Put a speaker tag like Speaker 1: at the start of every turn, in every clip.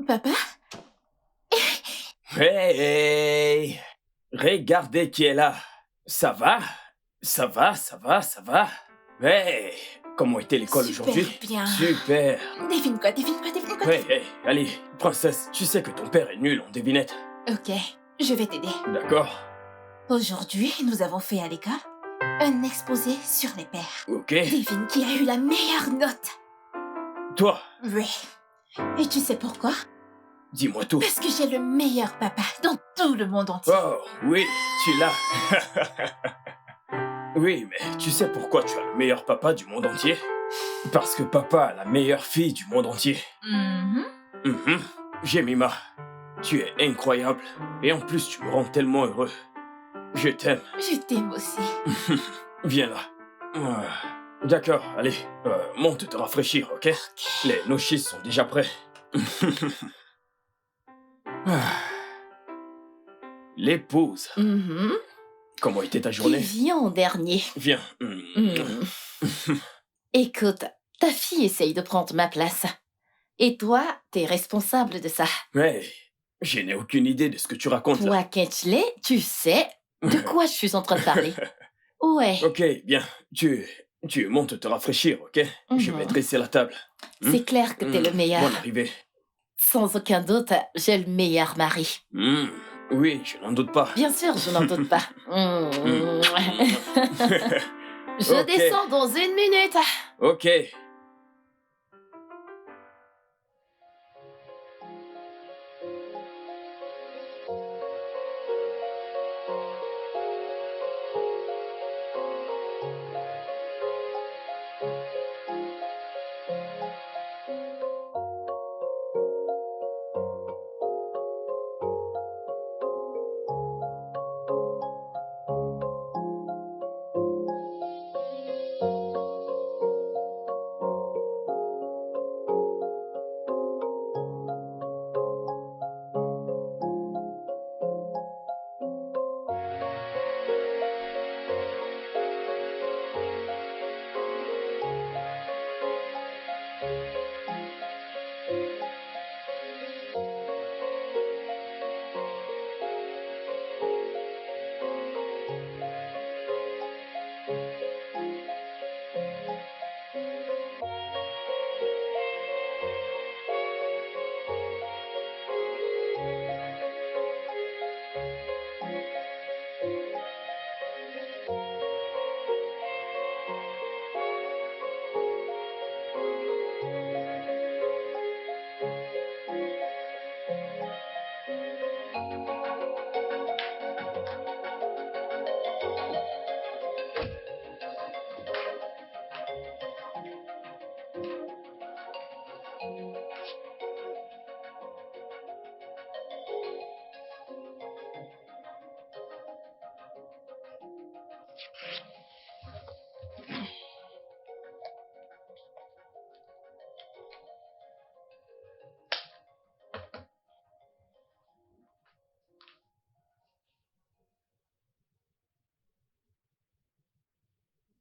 Speaker 1: Papa?
Speaker 2: Hey! Regardez qui est là. Ça va? Ça va, ça va, ça va? Hey! Comment était l'école
Speaker 1: Super
Speaker 2: aujourd'hui?
Speaker 1: bien.
Speaker 2: Super!
Speaker 1: Devine-quoi, devine-quoi, devine-quoi.
Speaker 2: Hey, hey, allez, princesse, tu sais que ton père est nul en devinette.
Speaker 1: Ok, je vais t'aider.
Speaker 2: D'accord?
Speaker 1: Aujourd'hui, nous avons fait à l'école un exposé sur les pères.
Speaker 2: Ok?
Speaker 1: Devine qui a eu la meilleure note.
Speaker 2: Toi,
Speaker 1: Oui. Et tu sais pourquoi?
Speaker 2: dis-moi tout.
Speaker 1: Parce que j'ai le meilleur papa dans tout le monde entier.
Speaker 2: Oh, oui, tu l'as. Oui, mais tu sais pourquoi tu as le meilleur papa du monde entier? Parce que papa a la meilleure fille du monde entier.
Speaker 1: Mhm.
Speaker 2: Mhm. Jemima, tu es incroyable. Et en plus, tu me rends tellement heureux. Je t'aime.
Speaker 1: Je t'aime aussi.
Speaker 2: Viens là. D'accord, allez, monte te rafraîchir, ok? Les nochis sont déjà prêts. Ah. L'épouse.
Speaker 1: Mhm.
Speaker 2: Comment était ta
Speaker 1: Qui
Speaker 2: journée?
Speaker 1: vient en dernier?
Speaker 2: Viens.
Speaker 1: Écoute, ta fille essaye de prendre ma place. Et toi, t'es responsable de ça.
Speaker 2: Hey, je n'ai aucune idée de ce que tu racontes là.
Speaker 1: Toi, Ketchley, tu sais de quoi je suis en train de parler. Ouais,
Speaker 2: Ok, bien. Tu montes te rafraîchir, ok? Je vais
Speaker 1: Mhm.
Speaker 2: dresser la table.
Speaker 1: c'est clair que t'es le meilleur.
Speaker 2: Bonne arrivée.
Speaker 1: Sans aucun doute, j'ai le meilleur mari.
Speaker 2: Oui, je n'en doute pas.
Speaker 1: Bien sûr, je n'en doute pas. Je
Speaker 2: Ok.
Speaker 1: descends dans 1 minute.
Speaker 2: Ok.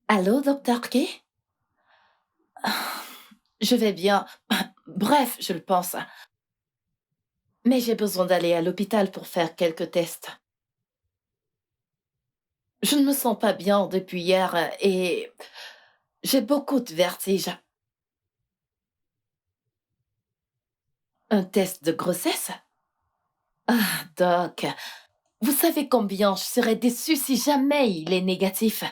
Speaker 1: Allô, docteur Kay? Je vais bien. Bref, je le pense. Mais j'ai besoin d'aller à l'hôpital pour faire quelques tests. Je ne me sens pas bien depuis hier et j'ai beaucoup de vertiges. Un test de grossesse? Ah, doc, vous savez combien je serais déçue si jamais il est négatif.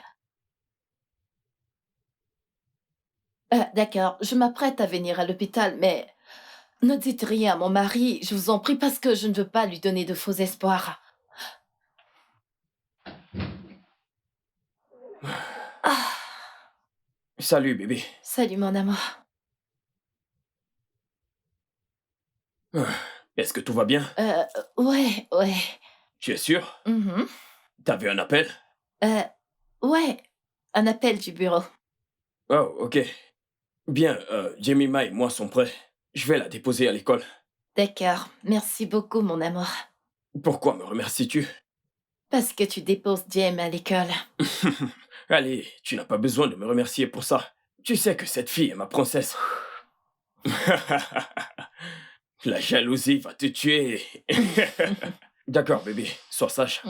Speaker 1: D'accord, je m'apprête à venir à l'hôpital, mais ne dites rien à mon mari, je vous en prie, parce que je ne veux pas lui donner de faux espoirs. Ah,
Speaker 2: Salut, bébé.
Speaker 1: salut mon amour.
Speaker 2: Est-ce que tout va bien?
Speaker 1: Ouais, ouais.
Speaker 2: Tu es sûr?
Speaker 1: Mhm.
Speaker 2: T'as vu un appel?
Speaker 1: Euh, ouais, un appel du bureau.
Speaker 2: Oh, ok. Bien, Jemima et moi sont prêts. Je vais la déposer à l'école.
Speaker 1: D'accord, merci beaucoup mon amour.
Speaker 2: Pourquoi me remercies-tu?
Speaker 1: Parce que tu déposes Jem à l'école.
Speaker 2: Allez, tu n'as pas besoin de me remercier pour ça. Tu sais que cette fille est ma princesse. La jalousie va te tuer. D'accord, bébé, sois sage.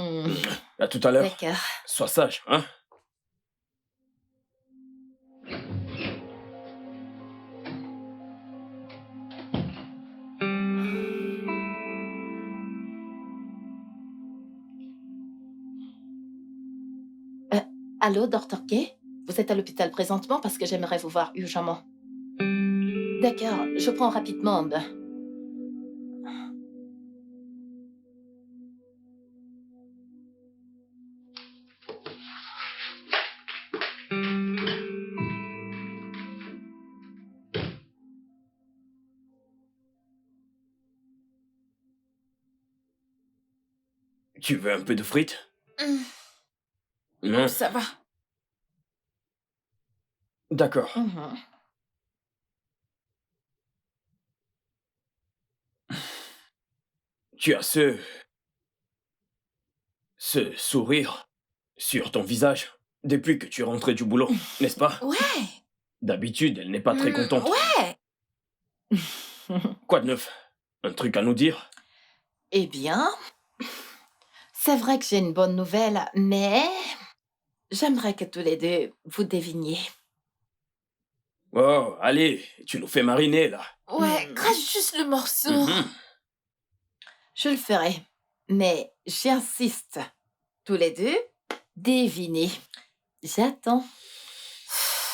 Speaker 2: À tout à l'heure.
Speaker 1: D'accord.
Speaker 2: Sois sage, hein?
Speaker 1: Allô, Dr. Gay? Vous êtes à l'hôpital présentement parce que j'aimerais vous voir urgemment. D'accord, je prends rapidement un bain.
Speaker 2: Tu veux un peu de frites? Non?
Speaker 3: Ça va.
Speaker 2: D'accord. Tu as ce sourire sur ton visage depuis que tu es rentré du boulot, n'est-ce pas?
Speaker 3: Ouais.
Speaker 2: D'habitude, elle n'est pas très contente.
Speaker 3: Ouais.
Speaker 2: Quoi de neuf? Un truc à nous dire?
Speaker 1: Eh bien, c'est vrai que j'ai une bonne nouvelle, mais j'aimerais que tous les deux vous deviniez.
Speaker 2: Oh, allez, tu nous fais mariner, là.
Speaker 3: Ouais, crache juste le morceau.
Speaker 2: Mhm.
Speaker 1: Je le ferai, mais j'insiste. Tous les deux, devinez. J'attends.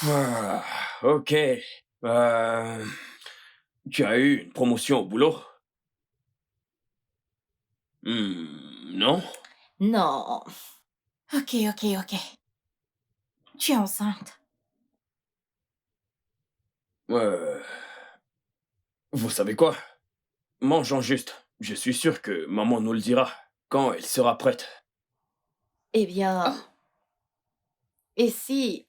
Speaker 2: Ah, ok. Tu as eu une promotion au boulot? Non?
Speaker 1: Non.
Speaker 3: Ok. Tu es enceinte.
Speaker 2: Vous savez quoi? Mangeons juste. Je suis sûr que maman nous le dira quand elle sera prête.
Speaker 1: Eh bien, et si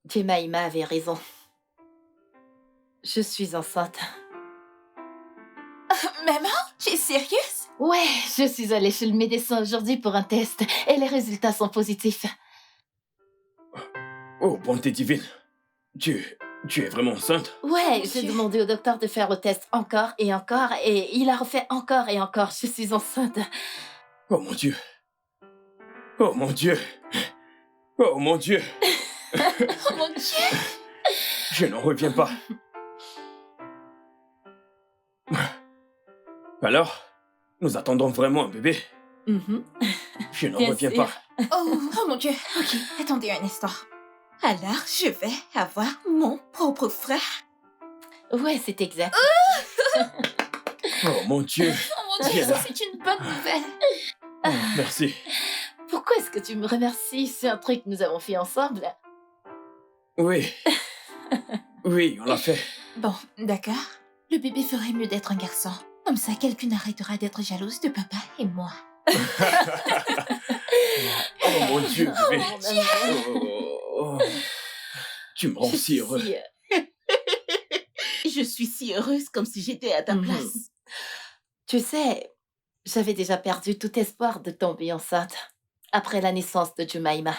Speaker 1: Jemima avait raison? Je suis enceinte.
Speaker 3: Maman, tu es sérieuse?
Speaker 1: Ouais, je suis allée chez le médecin aujourd'hui pour un test et les résultats sont positifs.
Speaker 2: Oh, bonté divine. Tu es vraiment enceinte?
Speaker 1: Ouais,
Speaker 3: Mon
Speaker 1: j'ai
Speaker 3: Dieu.
Speaker 1: demandé au docteur de faire le test encore et encore et il a refait encore et encore. Je suis enceinte.
Speaker 2: Oh mon Dieu. Oh mon Dieu. Oh mon Dieu.
Speaker 3: Oh mon Dieu.
Speaker 2: Je n'en reviens pas. Alors, nous attendons vraiment un bébé?
Speaker 1: Mhm.
Speaker 2: Je n'en
Speaker 1: Bien
Speaker 2: reviens
Speaker 1: sûr.
Speaker 2: pas.
Speaker 3: Oh mon Dieu. Ok, attendez un instant. Alors, je vais avoir mon propre frère.
Speaker 1: Ouais, c'est exact.
Speaker 2: Oh mon Dieu.
Speaker 3: Oh mon Dieu,
Speaker 2: Viens
Speaker 3: ça
Speaker 2: là.
Speaker 3: c'est une bonne nouvelle.
Speaker 2: Oh, merci.
Speaker 1: Pourquoi est-ce que tu me remercies? C'est un truc que nous avons fait ensemble.
Speaker 2: Oui. Oui, on l'a fait.
Speaker 3: Bon, d'accord. Le bébé ferait mieux d'être un garçon. Comme ça, quelqu'un arrêtera d'être jalouse de papa et moi.
Speaker 2: Oh mon Dieu, bébé.
Speaker 1: mon amour.
Speaker 2: Oh. Tu me rends
Speaker 1: Je
Speaker 2: si
Speaker 1: suis
Speaker 2: heureux.
Speaker 3: Je suis si heureuse comme si j'étais à ta
Speaker 1: Mhm.
Speaker 3: place.
Speaker 1: Tu sais, j'avais déjà perdu tout espoir de tomber enceinte après la naissance de Jemima.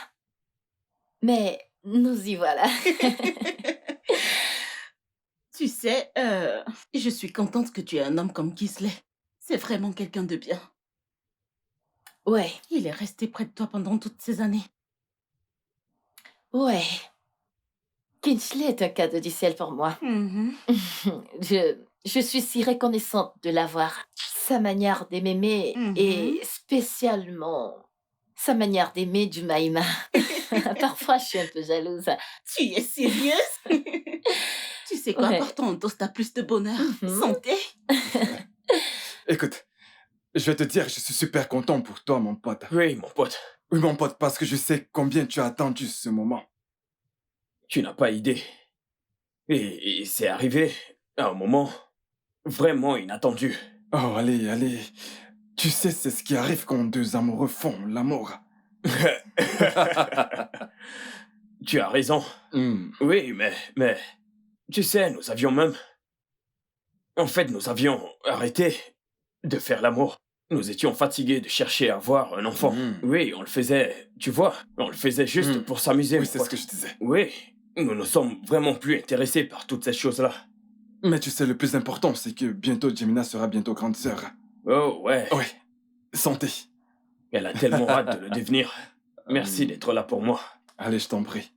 Speaker 1: Mais nous y voilà.
Speaker 3: Tu sais, je suis contente que tu aies un homme comme Gisley. C'est vraiment quelqu'un de bien.
Speaker 1: Ouais,
Speaker 3: Il est resté près de toi pendant toutes ces années.
Speaker 1: ouais. Kinsley est un cadeau du ciel pour moi.
Speaker 3: Mhm.
Speaker 1: Je suis si reconnaissante de l'avoir. Sa manière de m'aimer
Speaker 3: Mhm.
Speaker 1: et spécialement sa manière d'aimer Jemima. Parfois, je suis un peu jalouse.
Speaker 3: Tu es sérieuse? Tu sais quoi,
Speaker 1: Ouais.
Speaker 3: portons un toast à plus de bonheur.
Speaker 1: Mhm.
Speaker 3: Santé.
Speaker 4: Écoute, je vais te dire, je suis super content pour toi, mon pote.
Speaker 2: Oui, mon pote.
Speaker 4: Oui, mon pote, parce que je sais combien tu as attendu ce moment.
Speaker 2: Tu n'as pas idée. Et c'est arrivé à un moment vraiment inattendu.
Speaker 4: Oh, allez. Tu sais, c'est ce qui arrive quand deux amoureux font l'amour.
Speaker 2: Tu as raison. Oui, mais... Tu sais, nous avions même... En fait, nous avions arrêté de faire l'amour. Nous étions fatigués de chercher à avoir un enfant. Oui, on le faisait, tu vois, on le faisait juste pour s'amuser.
Speaker 4: Oui,
Speaker 2: mon
Speaker 4: c'est ce
Speaker 2: pote.
Speaker 4: que je disais.
Speaker 2: Oui, nous ne sommes vraiment plus intéressés par toutes ces choses-là.
Speaker 4: Mais tu sais, le plus important, c'est que bientôt Jemina sera bientôt grande sœur.
Speaker 2: Oh, ouais.
Speaker 4: Ouais, santé.
Speaker 2: Elle a tellement hâte de le devenir. Merci d'être là pour moi.
Speaker 4: Allez, je t'en prie.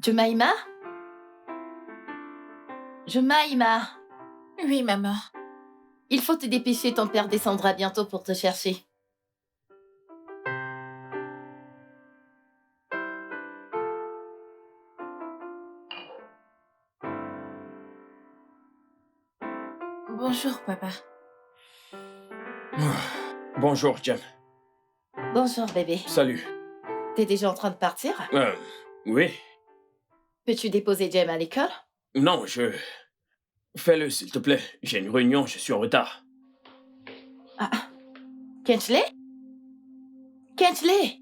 Speaker 1: Jemima? Jemima,
Speaker 3: Oui, maman.
Speaker 1: il faut te dépêcher, ton père descendra bientôt pour te chercher.
Speaker 3: Bonjour, papa.
Speaker 2: Bonjour, Jem.
Speaker 1: Bonjour, bébé.
Speaker 2: Salut.
Speaker 1: T'es déjà en train de partir?
Speaker 2: Oui.
Speaker 1: Peux-tu déposer Jem à l'école?
Speaker 2: Non, Fais-le, s'il te plaît. J'ai une réunion, je suis en retard.
Speaker 1: Ah, Kensley? Kensley!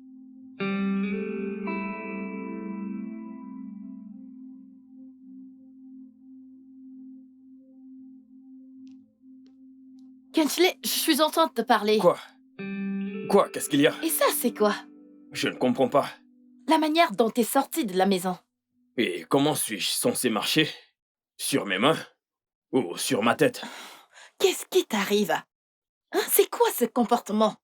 Speaker 1: Kensley, je suis en train de te parler.
Speaker 2: Quoi? Quoi? Qu'est-ce qu'il y a?
Speaker 1: Et ça, c'est quoi?
Speaker 2: Je ne comprends pas.
Speaker 1: La manière dont t'es sorti de la maison.
Speaker 2: Et comment suis-je censé marcher? Sur mes mains? Ou sur ma tête?
Speaker 1: Qu'est-ce qui t'arrive? Hein, c'est quoi ce comportement?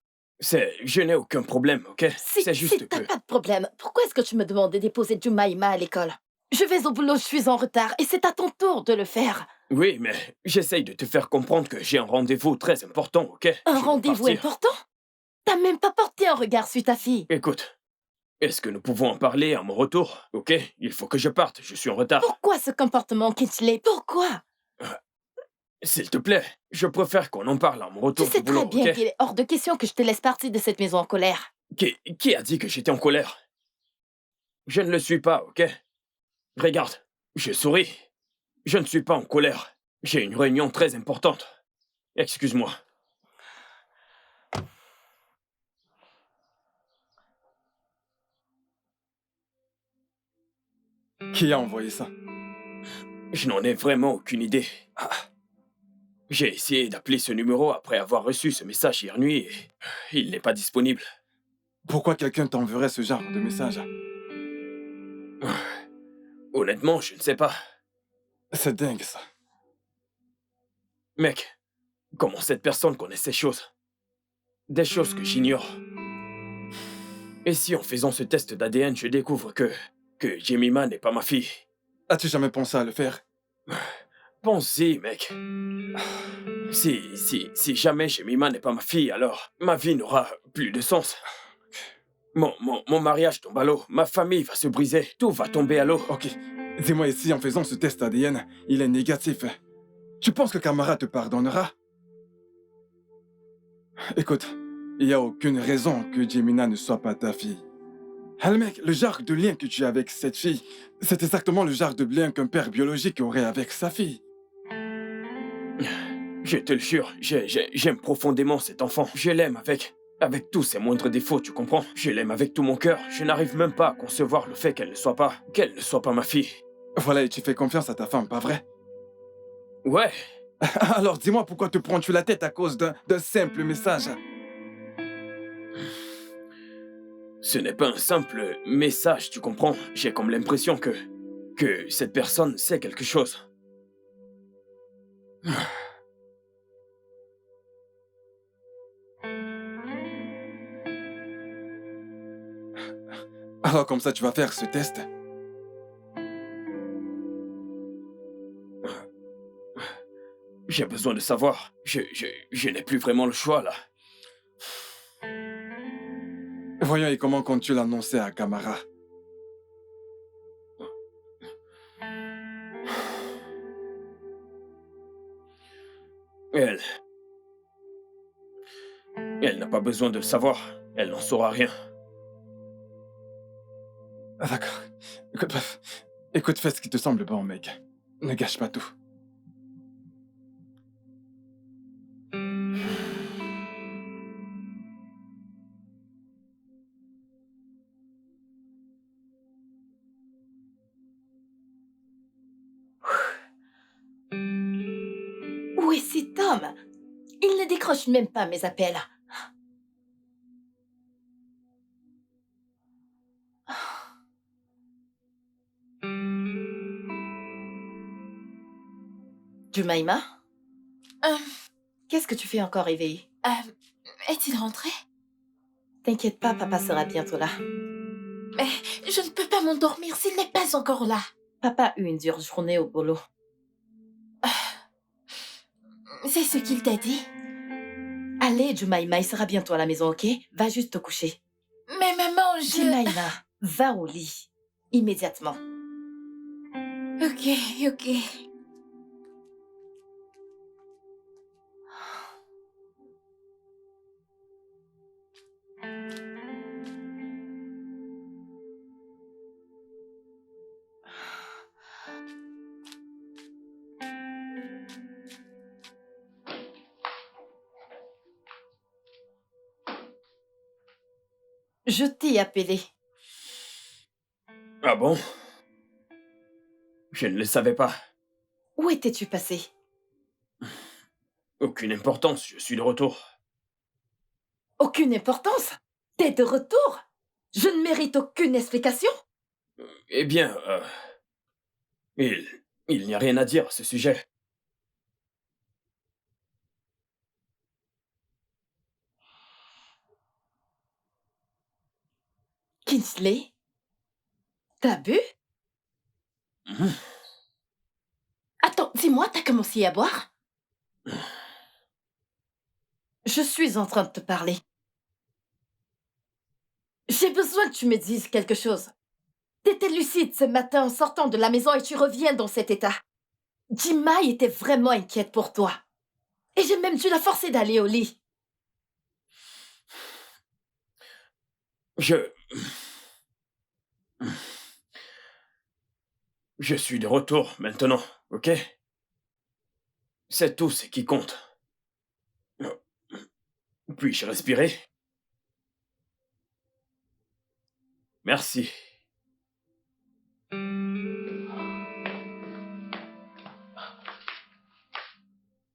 Speaker 2: Je n'ai aucun problème, ok? C'est juste
Speaker 1: t'as
Speaker 2: que...
Speaker 1: pas de problème, pourquoi est-ce que tu me demandes de déposer Jemima à l'école? Je vais au boulot, je suis en retard, et c'est à ton tour de le faire.
Speaker 2: Oui, mais j'essaye de te faire comprendre que j'ai un rendez-vous très important, ok?
Speaker 1: Un
Speaker 2: Je dois
Speaker 1: rendez-vous
Speaker 2: partir.
Speaker 1: important? T'as même pas porté un regard sur ta fille.
Speaker 2: Écoute, est-ce que nous pouvons en parler à mon retour, ok? Il faut que je parte, je suis en retard.
Speaker 1: Pourquoi ce comportement, Kinsley? Pourquoi?
Speaker 2: S'il te plaît, je préfère qu'on en parle à mon
Speaker 1: Tu
Speaker 2: retour
Speaker 1: sais
Speaker 2: du boulot,
Speaker 1: très bien
Speaker 2: ok?
Speaker 1: qu'il est hors de question que je te laisse partir de cette maison en colère.
Speaker 2: Qui a dit que j'étais en colère? Je ne le suis pas, ok? Regarde, je souris. Je ne suis pas en colère. J'ai une réunion très importante. Excuse-moi.
Speaker 4: Qui a envoyé ça?
Speaker 2: Je n'en ai vraiment aucune idée. J'ai essayé d'appeler ce numéro après avoir reçu ce message hier nuit et il n'est pas disponible.
Speaker 4: Pourquoi quelqu'un t'enverrait ce genre de message?
Speaker 2: Honnêtement, je ne sais pas.
Speaker 4: C'est dingue, ça.
Speaker 2: Mec, comment cette personne connaît ces choses? Des choses que j'ignore. Et si en faisant ce test d'ADN, je découvre que Jemima n'est pas ma fille?
Speaker 4: As-tu jamais pensé à le faire?
Speaker 2: Pense-y, mec. Si jamais Jemima n'est pas ma fille, alors ma vie n'aura plus de sens. Mon mariage tombe à l'eau, ma famille va se briser, tout va tomber à l'eau.
Speaker 4: Ok, dis-moi ici, en faisant ce test ADN, il est négatif. Tu penses que Camara te pardonnera? Écoute, il n'y a aucune raison que Jemina ne soit pas ta fille. Ah, le mec, le genre de lien que tu as avec cette fille, c'est exactement le genre de lien qu'un père biologique aurait avec sa fille.
Speaker 2: Je te le jure, j'aime profondément cet enfant. Je l'aime avec tous ses moindres défauts, tu comprends? Je l'aime avec tout mon cœur. Je n'arrive même pas à concevoir le fait qu'elle ne soit pas ma fille.
Speaker 4: Voilà, et tu fais confiance à ta femme, pas vrai?
Speaker 2: Ouais,
Speaker 4: Alors dis-moi pourquoi te prends-tu la tête à cause d'un simple message?
Speaker 2: ce n'est pas un simple message, tu comprends? J'ai comme l'impression que cette personne sait quelque chose.
Speaker 4: Alors comme ça, tu vas faire ce test?
Speaker 2: J'ai besoin de savoir. Je n'ai plus vraiment le choix, là.
Speaker 4: Voyons, et comment comptes-tu l'annoncer à Camara?
Speaker 2: Elle n'a pas besoin de le savoir. Elle n'en saura rien.
Speaker 4: Ah, d'accord. Écoute, fais ce qui te semble bon, mec. Ne gâche pas tout.
Speaker 1: Où est cet homme? Il ne décroche même pas mes appels. Jumaima,
Speaker 3: Euh,
Speaker 1: qu'est-ce que tu fais encore éveillée?
Speaker 3: Est-il rentré?
Speaker 1: T'inquiète pas, papa sera bientôt là.
Speaker 3: Mais je ne peux pas m'endormir s'il n'est pas encore là.
Speaker 1: Papa a eu une dure journée au boulot.
Speaker 3: C'est ce qu'il t'a dit?
Speaker 1: Allez, Jumaima, il sera bientôt à la maison, ok? Va juste te coucher.
Speaker 3: Mais maman,
Speaker 1: Jumaima, va au lit. Immédiatement.
Speaker 3: Ok.
Speaker 1: Je t'ai appelé.
Speaker 2: Ah bon? Je ne le savais pas.
Speaker 1: Où étais-tu passé?
Speaker 2: Aucune importance, je suis de retour.
Speaker 1: Aucune importance? T'es de retour? Je ne mérite aucune explication?
Speaker 2: Eh bien, il n'y a rien à dire à ce sujet.
Speaker 1: Kingsley? T'as bu?
Speaker 2: Mhm.
Speaker 1: Attends, dis-moi, t'as commencé à boire? Je suis en train de te parler. J'ai besoin que tu me dises quelque chose. T'étais lucide ce matin en sortant de la maison et tu reviens dans cet état. Jimai était vraiment inquiète pour toi. Et j'ai même dû la forcer d'aller au lit.
Speaker 2: Je suis de retour maintenant, ok? C'est tout ce qui compte. Puis-je respirer? Merci.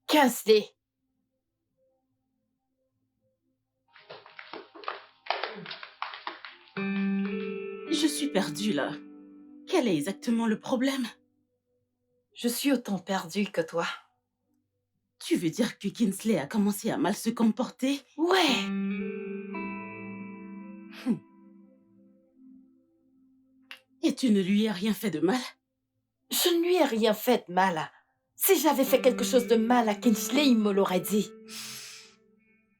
Speaker 1: Kingsley.
Speaker 5: Je suis perdue là. Quel est exactement le problème?
Speaker 1: Je suis autant perdue que toi.
Speaker 5: Tu veux dire que Kingsley a commencé à mal se comporter?
Speaker 1: Ouais.
Speaker 5: Et tu ne lui as rien fait de mal?
Speaker 1: Je ne lui ai rien fait de mal. Si j'avais fait quelque chose de mal à Kingsley, il me l'aurait dit.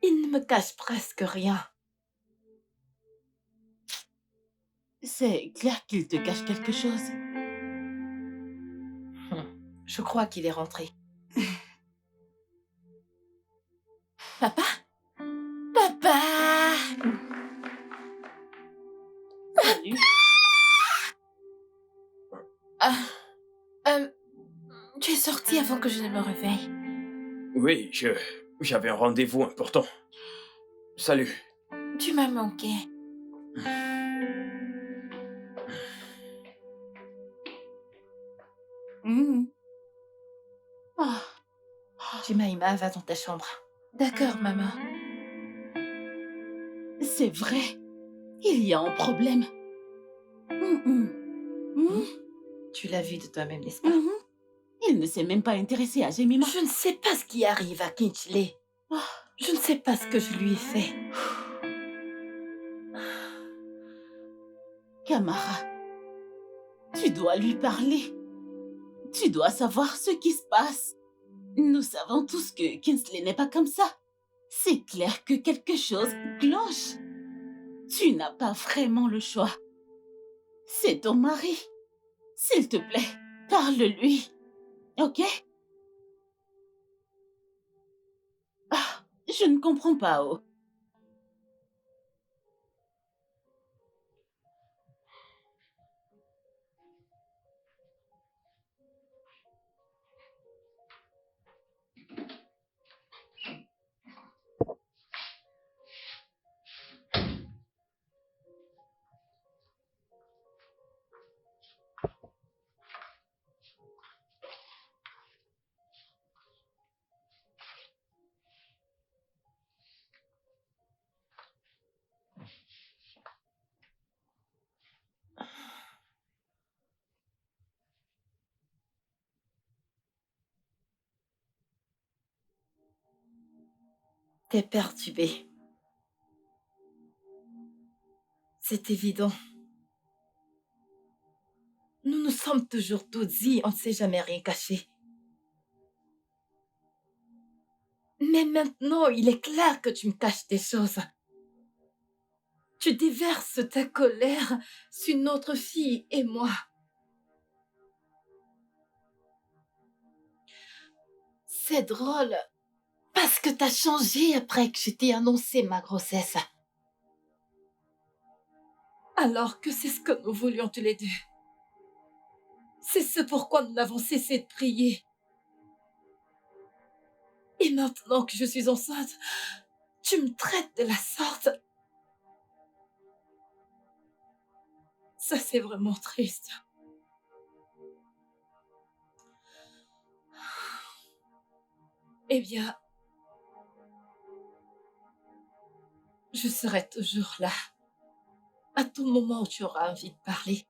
Speaker 1: Il ne me cache presque rien.
Speaker 5: C'est clair qu'il te cache quelque chose.
Speaker 1: Je crois qu'il est rentré.
Speaker 3: Papa? Papa!
Speaker 5: Salut.
Speaker 3: Ah, tu es sorti avant que je ne me réveille.
Speaker 2: Oui, j'avais un rendez-vous important. Salut.
Speaker 3: Tu m'as manqué.
Speaker 5: Ah,
Speaker 1: Jemima, va dans ta chambre.
Speaker 3: D'accord, maman.
Speaker 5: c'est vrai. Il y a un problème.
Speaker 1: Tu l'as vu de toi-même, n'est-ce pas?
Speaker 5: Il ne s'est même pas intéressé à Jemima.
Speaker 1: Je ne sais pas ce qui arrive à Kingsley. Je ne sais pas ce que je lui ai fait.
Speaker 5: Kamara, tu dois lui parler. Tu dois savoir ce qui se passe. Nous savons tous que Kingsley n'est pas comme ça. C'est clair que quelque chose cloche. Tu n'as pas vraiment le choix. C'est ton mari. S'il te plaît, parle-lui. Ok? Ah, je ne comprends pas, oh.
Speaker 1: T'es perturbée. C'est évident. Nous nous sommes toujours tous dit, on ne s'est jamais rien caché. Mais maintenant, il est clair que tu me caches des choses. Tu déverses ta colère sur une autre fille et moi. C'est drôle, parce que t'as changé après que je t'ai annoncé ma grossesse. Alors que c'est ce que nous voulions tous les deux. C'est ce pourquoi nous n'avons cessé de prier. Et maintenant que je suis enceinte, tu me traites de la sorte. Ça, c'est vraiment triste. Eh bien, je serai toujours là, à tout moment où tu auras envie de parler.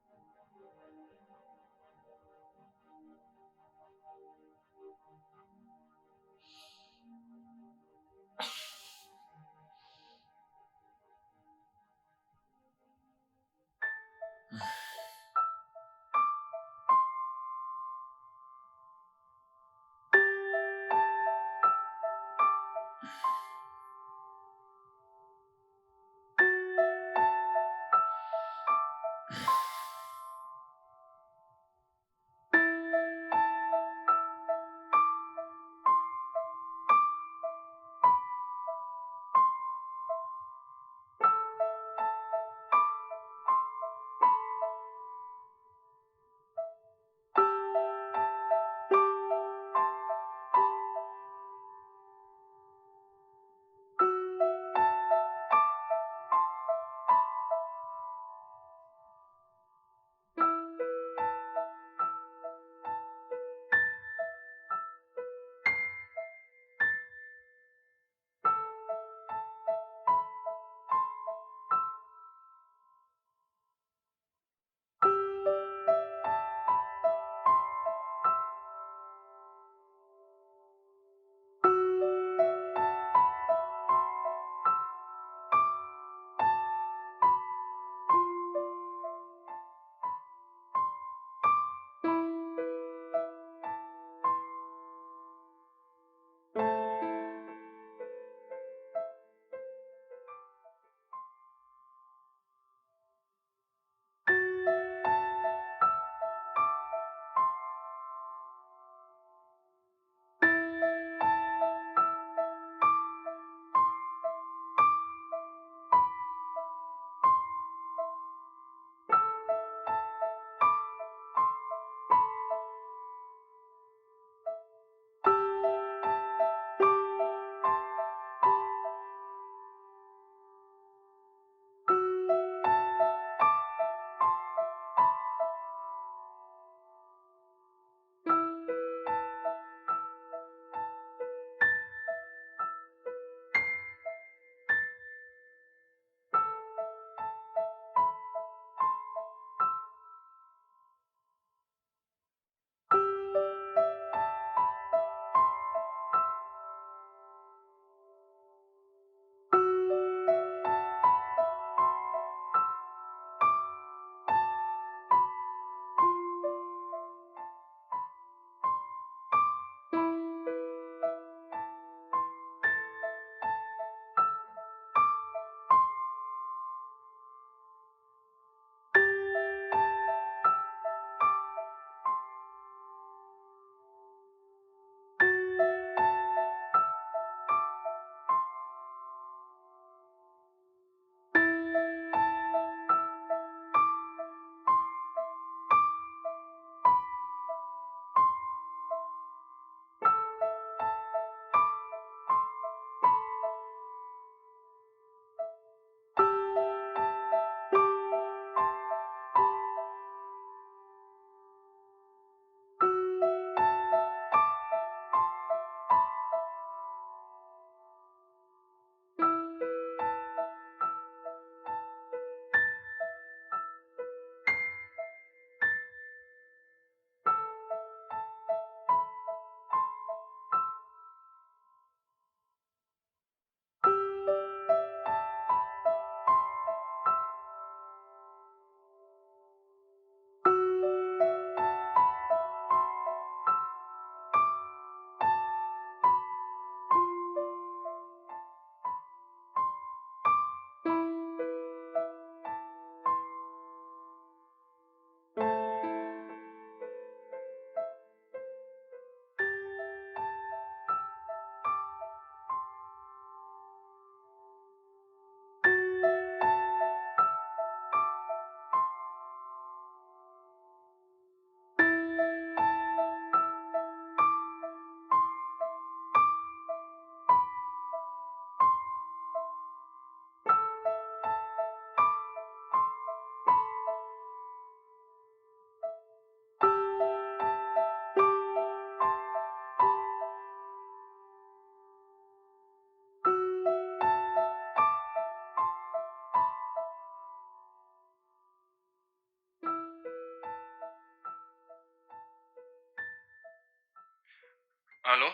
Speaker 4: Allô?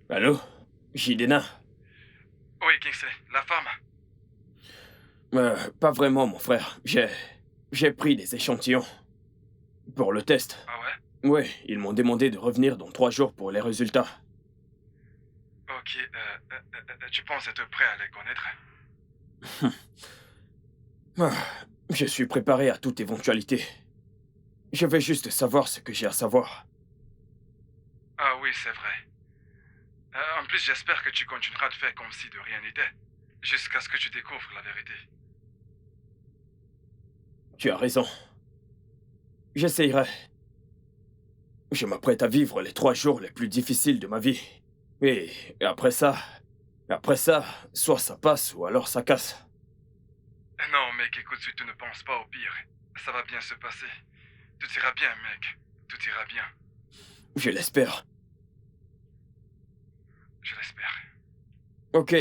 Speaker 2: Allô? Jidena?
Speaker 4: Oui, Kingsley, la femme.
Speaker 2: Pas vraiment, mon frère. J'ai pris des échantillons. Pour le test.
Speaker 4: Ah ouais?
Speaker 2: Ouais, ils m'ont demandé de revenir dans 3 jours pour les résultats.
Speaker 4: Ok, tu penses être prêt à les connaître?
Speaker 2: Je suis préparé à toute éventualité. Je vais juste savoir ce que j'ai à savoir.
Speaker 4: Ah oui, c'est vrai. En plus, j'espère que tu continueras de faire comme si de rien n'était, jusqu'à ce que tu découvres la vérité.
Speaker 2: Tu as raison. J'essayerai. Je m'apprête à vivre les 3 jours les plus difficiles de ma vie. Et après ça, soit ça passe ou alors ça casse.
Speaker 4: Non, mec, écoute, tu ne penses pas au pire. Ça va bien se passer. Tout ira bien, mec. Tout ira bien.
Speaker 2: Je l'espère.
Speaker 4: Je l'espère.
Speaker 2: Ok,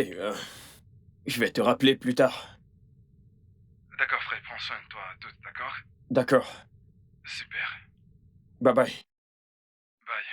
Speaker 2: je vais te rappeler plus tard.
Speaker 4: D'accord, frère, prends soin de toi, tout, d'accord?
Speaker 2: D'accord.
Speaker 4: Super.
Speaker 2: Bye bye.
Speaker 4: Bye.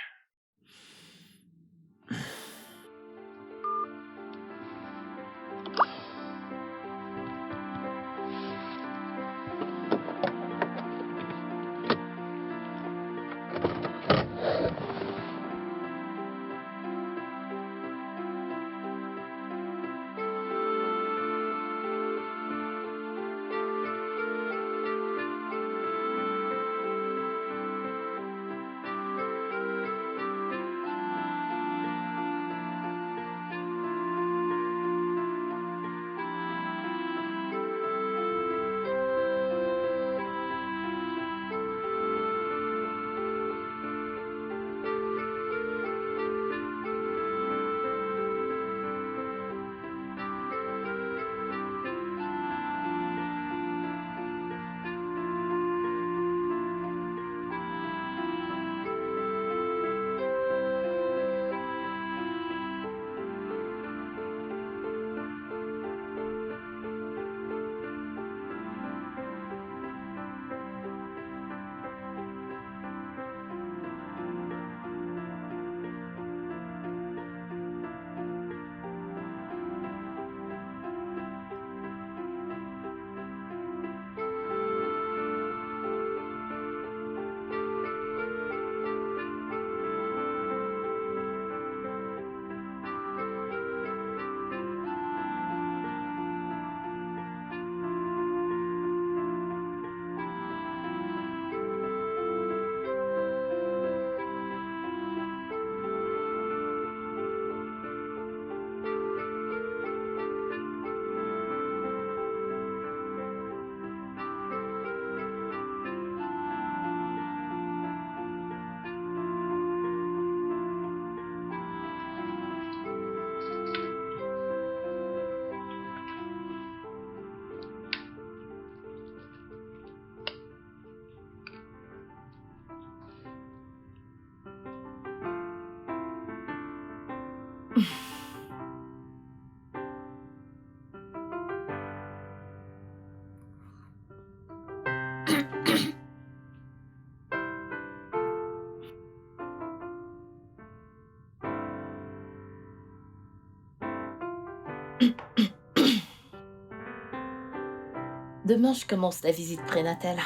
Speaker 1: Demain, je commence la visite prénatale.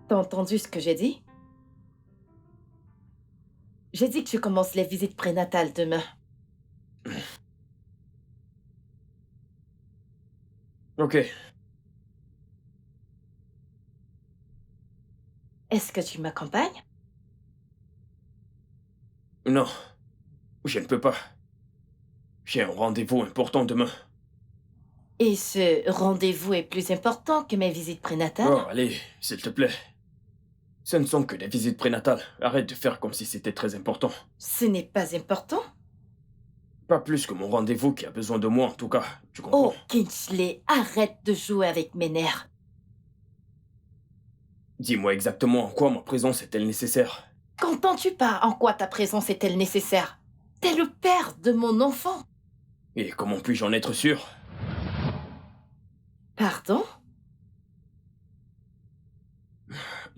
Speaker 1: T'as entendu ce que j'ai dit? J'ai dit que je commence les visites prénatales demain.
Speaker 2: Ok.
Speaker 1: Est-ce que tu m'accompagnes?
Speaker 2: Non, je ne peux pas. J'ai un rendez-vous important demain.
Speaker 1: Et ce rendez-vous est plus important que mes visites prénatales?
Speaker 2: Oh, allez, s'il te plaît. Ce ne sont que des visites prénatales. Arrête de faire comme si c'était très important.
Speaker 1: Ce n'est pas important?
Speaker 2: Pas plus que mon rendez-vous qui a besoin de moi, en tout cas. Tu comprends?
Speaker 1: Oh, Kingsley, arrête de jouer avec mes nerfs.
Speaker 2: Dis-moi exactement en quoi ma présence est-elle nécessaire.
Speaker 1: Qu'entends-tu pas en quoi ta présence est-elle nécessaire? T'es le père de mon enfant.
Speaker 2: Et comment puis-je en être sûr?
Speaker 1: Pardon?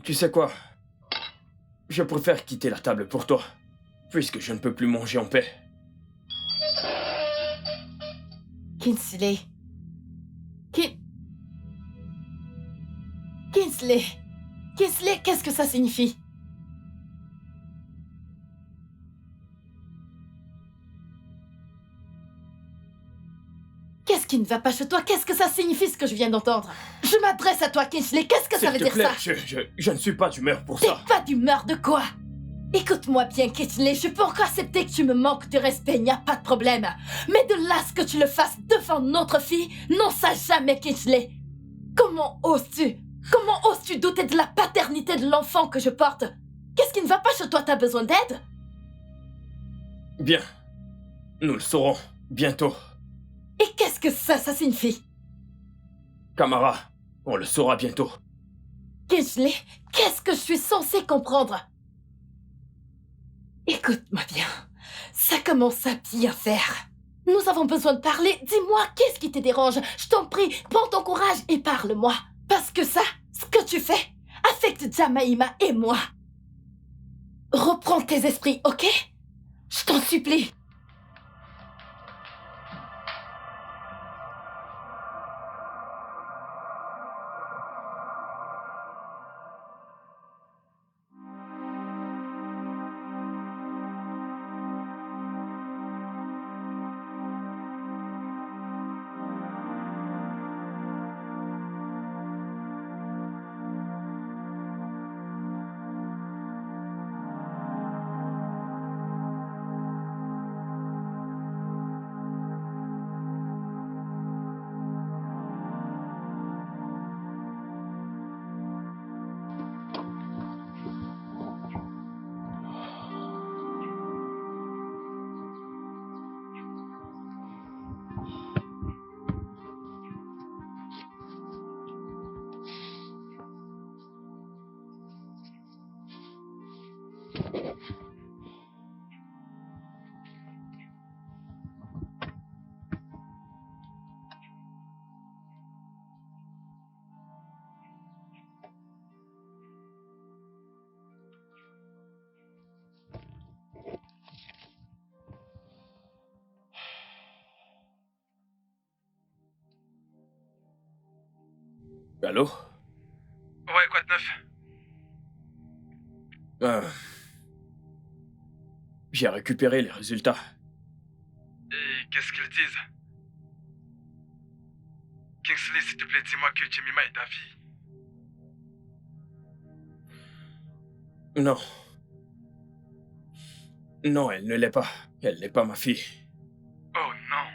Speaker 2: Tu sais quoi? Je préfère quitter la table pour toi, puisque je ne peux plus manger en paix.
Speaker 1: Kingsley. Kingsley. Kingsley, qu'est-ce que ça signifie? Qu'est-ce qui ne va pas chez toi? Qu'est-ce que ça signifie ce que je viens d'entendre? Je m'adresse à toi, Kingsley. Qu'est-ce que ça veut
Speaker 2: S'il te
Speaker 1: dire
Speaker 2: plaît,
Speaker 1: ça?
Speaker 2: je ne suis pas d'humeur pour
Speaker 1: T'es
Speaker 2: ça.
Speaker 1: pas d'humeur de quoi? Écoute-moi bien, Kingsley, je peux encore accepter que tu me manques de respect, il n'y a pas de problème. Mais de là à ce que tu le fasses devant notre fille, non, ça jamais, Kingsley. Comment oses-tu? Comment oses-tu douter de la paternité de l'enfant que je porte? Qu'est-ce qui ne va pas chez toi? T'as besoin d'aide?
Speaker 2: Bien. Nous le saurons bientôt.
Speaker 1: Et qu'est-ce que ça signifie?
Speaker 2: Camara, on le saura bientôt.
Speaker 1: Kingsley, qu'est-ce que je suis censée comprendre? Écoute-moi bien, ça commence à bien faire. Nous avons besoin de parler. Dis-moi, qu'est-ce qui te dérange? Je t'en prie, prends ton courage et parle-moi. Parce que ça, ce que tu fais, affecte Jamaïma et moi. Reprends tes esprits, ok? Je t'en supplie.
Speaker 2: Allô?
Speaker 4: Ouais, quoi de neuf?
Speaker 2: J'ai récupéré les résultats.
Speaker 4: Et qu'est-ce qu'ils disent? Kingsley, s'il te plaît, dis-moi que Jemima est ta fille.
Speaker 2: Non. Non, elle ne l'est pas. Elle n'est pas ma fille.
Speaker 4: Oh non.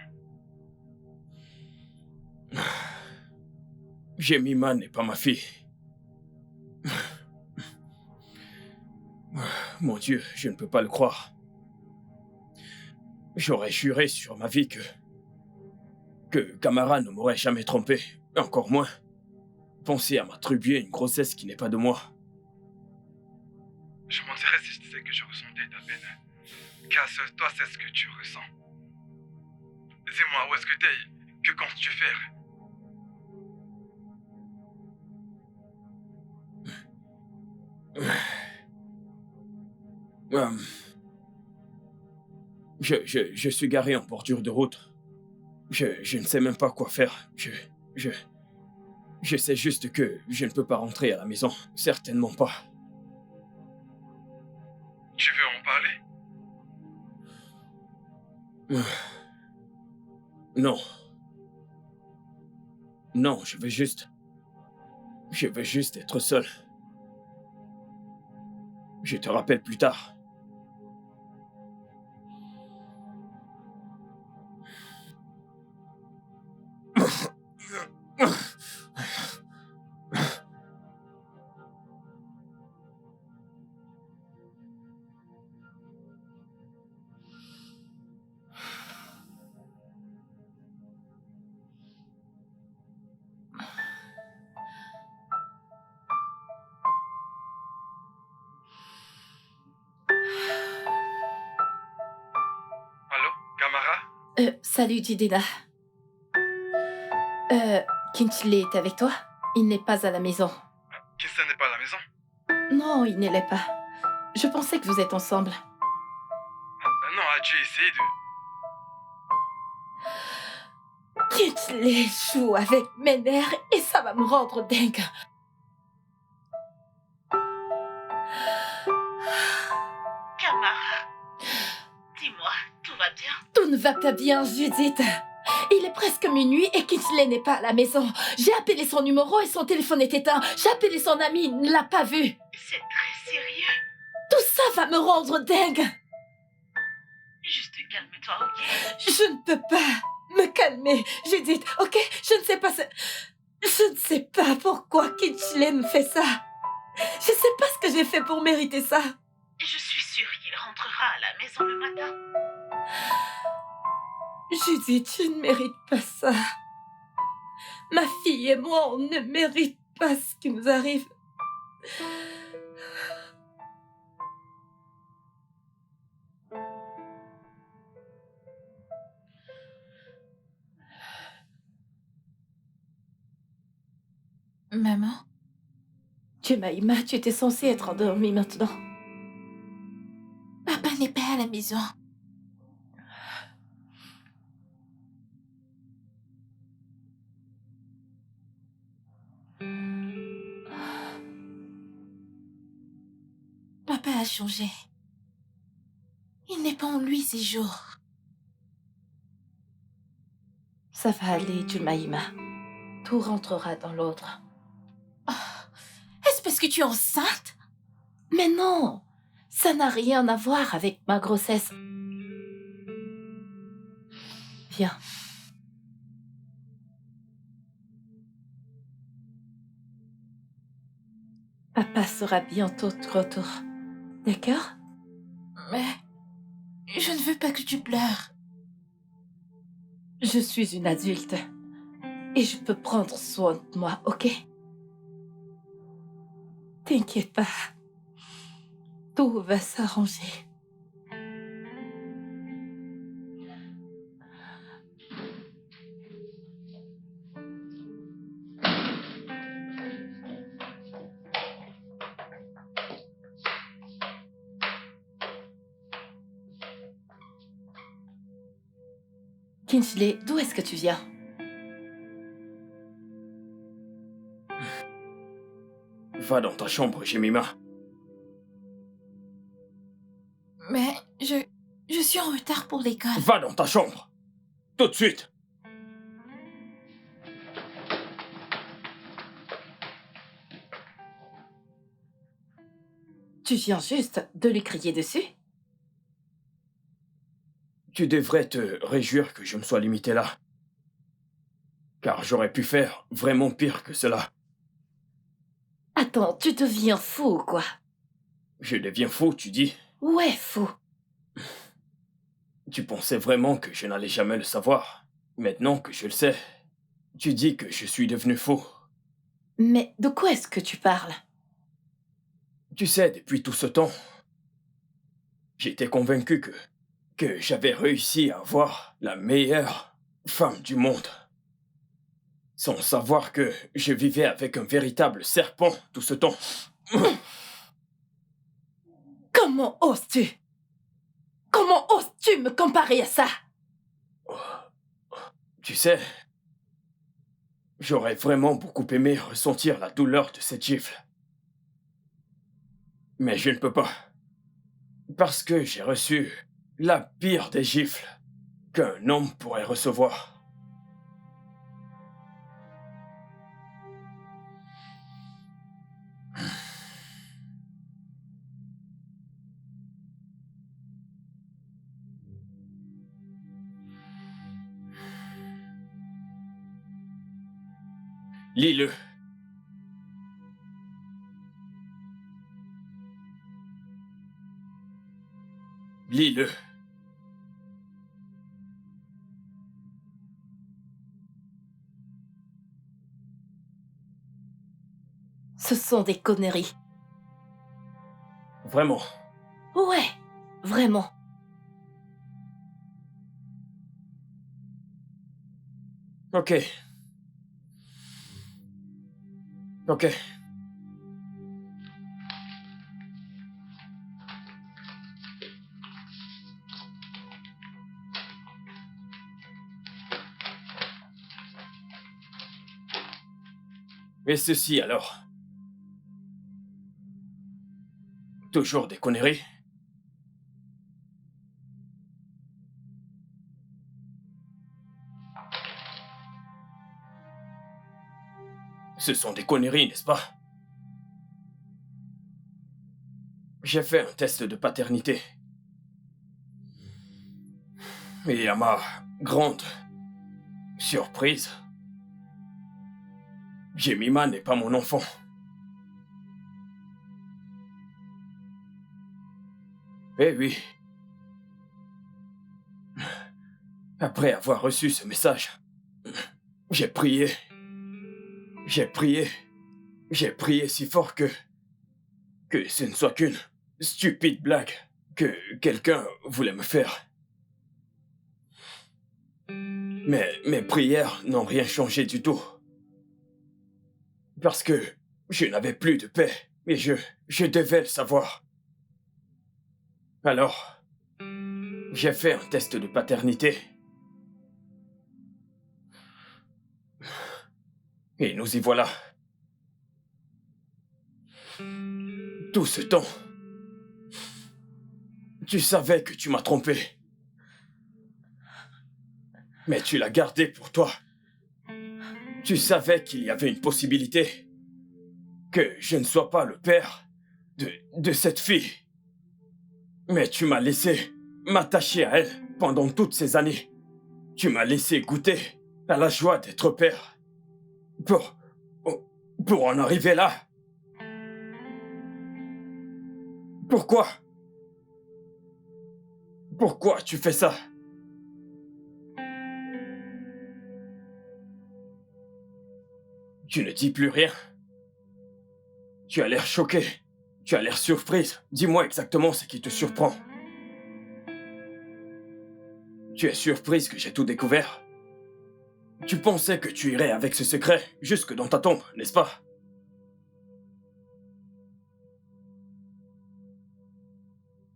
Speaker 2: Jemima n'est pas ma fille. Mon Dieu, je ne peux pas le croire. J'aurais juré sur ma vie que Camara ne m'aurait jamais trompé. Encore moins penser à m'attribuer une grossesse qui n'est pas de moi.
Speaker 4: Je mentirais si je disais que je ressentais ta peine. Car seul toi sais ce que tu ressens. Dis-moi, où est-ce que t'es? Que comptes-tu faire?
Speaker 2: Je suis garé en bordure de route. Je ne sais même pas quoi faire. Je sais juste que je ne peux pas rentrer à la maison. Certainement pas.
Speaker 4: Tu veux en parler?
Speaker 2: Non. Non, je veux juste être seul. Je te rappelle plus tard.
Speaker 4: Allô, Camara?
Speaker 1: Salut, Jidina. Kingsley est avec toi? Il n'est pas à la maison.
Speaker 4: Kingsley n'est pas à la maison?
Speaker 1: Non, il ne l'est pas. Je pensais que vous êtes ensemble.
Speaker 4: Non, as-tu essayé de...
Speaker 1: Kingsley joue avec mes nerfs et ça va me rendre dingue.
Speaker 5: Camara, dis-moi, tout va bien?
Speaker 1: Tout ne va pas bien, Judith. Il est presque minuit et Kingsley n'est pas à la maison. J'ai appelé son numéro et son téléphone est éteint. J'ai appelé son ami, il ne l'a pas vu.
Speaker 5: C'est très sérieux.
Speaker 1: Tout ça va me rendre dingue.
Speaker 5: Juste calme-toi, ok?
Speaker 1: Je ne peux pas me calmer, Judith, ok? Je ne sais pas Je ne sais pas pourquoi Kingsley me fait ça. Je ne sais pas ce que j'ai fait pour mériter ça.
Speaker 5: Je suis sûre qu'il rentrera à la maison le matin.
Speaker 1: Judith, je ne mérite pas ça. Ma fille et moi, on ne mérite pas ce qui nous arrive.
Speaker 3: Maman?
Speaker 1: Jemima, tu étais censée être endormie maintenant.
Speaker 3: Papa n'est pas à la maison. Papa a changé. Il n'est pas en lui ces jours.
Speaker 1: Ça va aller, Jemima. Tout rentrera dans l'ordre.
Speaker 3: Est-ce parce que tu es enceinte?
Speaker 1: Mais non, ça n'a rien à voir avec ma grossesse. Viens. Papa sera bientôt de retour. D'accord?
Speaker 3: Mais je ne veux pas que tu pleures.
Speaker 1: Je suis une adulte. Et je peux prendre soin de moi, ok? T'inquiète pas. Tout va s'arranger. Kingsley, d'où est-ce que tu viens?
Speaker 2: Va dans ta chambre, Jemima.
Speaker 3: Mais je suis en retard pour l'école.
Speaker 2: Va dans ta chambre. Tout de suite.
Speaker 1: Tu viens juste de lui crier dessus?
Speaker 2: Tu devrais te réjouir que je me sois limité là. Car j'aurais pu faire vraiment pire que cela.
Speaker 1: Attends, tu deviens fou, quoi.
Speaker 2: Je deviens fou, tu dis.
Speaker 1: Ouais, fou.
Speaker 2: Tu pensais vraiment que je n'allais jamais le savoir. Maintenant que je le sais, tu dis que je suis devenu fou.
Speaker 1: Mais de quoi est-ce que tu parles?
Speaker 2: Tu sais, depuis tout ce temps, j'étais convaincu que j'avais réussi à avoir la meilleure femme du monde. Sans savoir que je vivais avec un véritable serpent tout ce temps.
Speaker 1: Comment oses-tu? Comment oses-tu me comparer à ça?
Speaker 2: Tu sais, j'aurais vraiment beaucoup aimé ressentir la douleur de cette gifle. Mais je ne peux pas. Parce que j'ai reçu la pire des gifles qu'un homme pourrait recevoir. Lis-le. Lis-le.
Speaker 1: Ce sont des conneries.
Speaker 2: Vraiment.
Speaker 1: Ouais, vraiment.
Speaker 2: Ok. Ok. Et ceci alors? Toujours des conneries? Ce sont des conneries, n'est-ce pas? J'ai fait un test de paternité. Et à ma grande surprise, Jemima n'est pas mon enfant. Eh oui. Après avoir reçu ce message, j'ai prié. J'ai prié. J'ai prié si fort que ce ne soit qu'une stupide blague que quelqu'un voulait me faire. Mais mes prières n'ont rien changé du tout. Parce que je n'avais plus de paix et je devais le savoir. Alors, j'ai fait un test de paternité. Et nous y voilà. Tout ce temps, tu savais que tu m'as trompé. Mais tu l'as gardé pour toi. Tu savais qu'il y avait une possibilité que je ne sois pas le père de cette fille. Mais tu m'as laissé m'attacher à elle pendant toutes ces années. Tu m'as laissé goûter à la joie d'être père. Pour en arriver là. Pourquoi? Pourquoi tu fais ça? Tu ne dis plus rien. Tu as l'air choqué. Tu as l'air surprise. Dis-moi exactement ce qui te surprend. Tu es surprise que j'ai tout découvert? Tu pensais que tu irais avec ce secret jusque dans ta tombe, n'est-ce pas?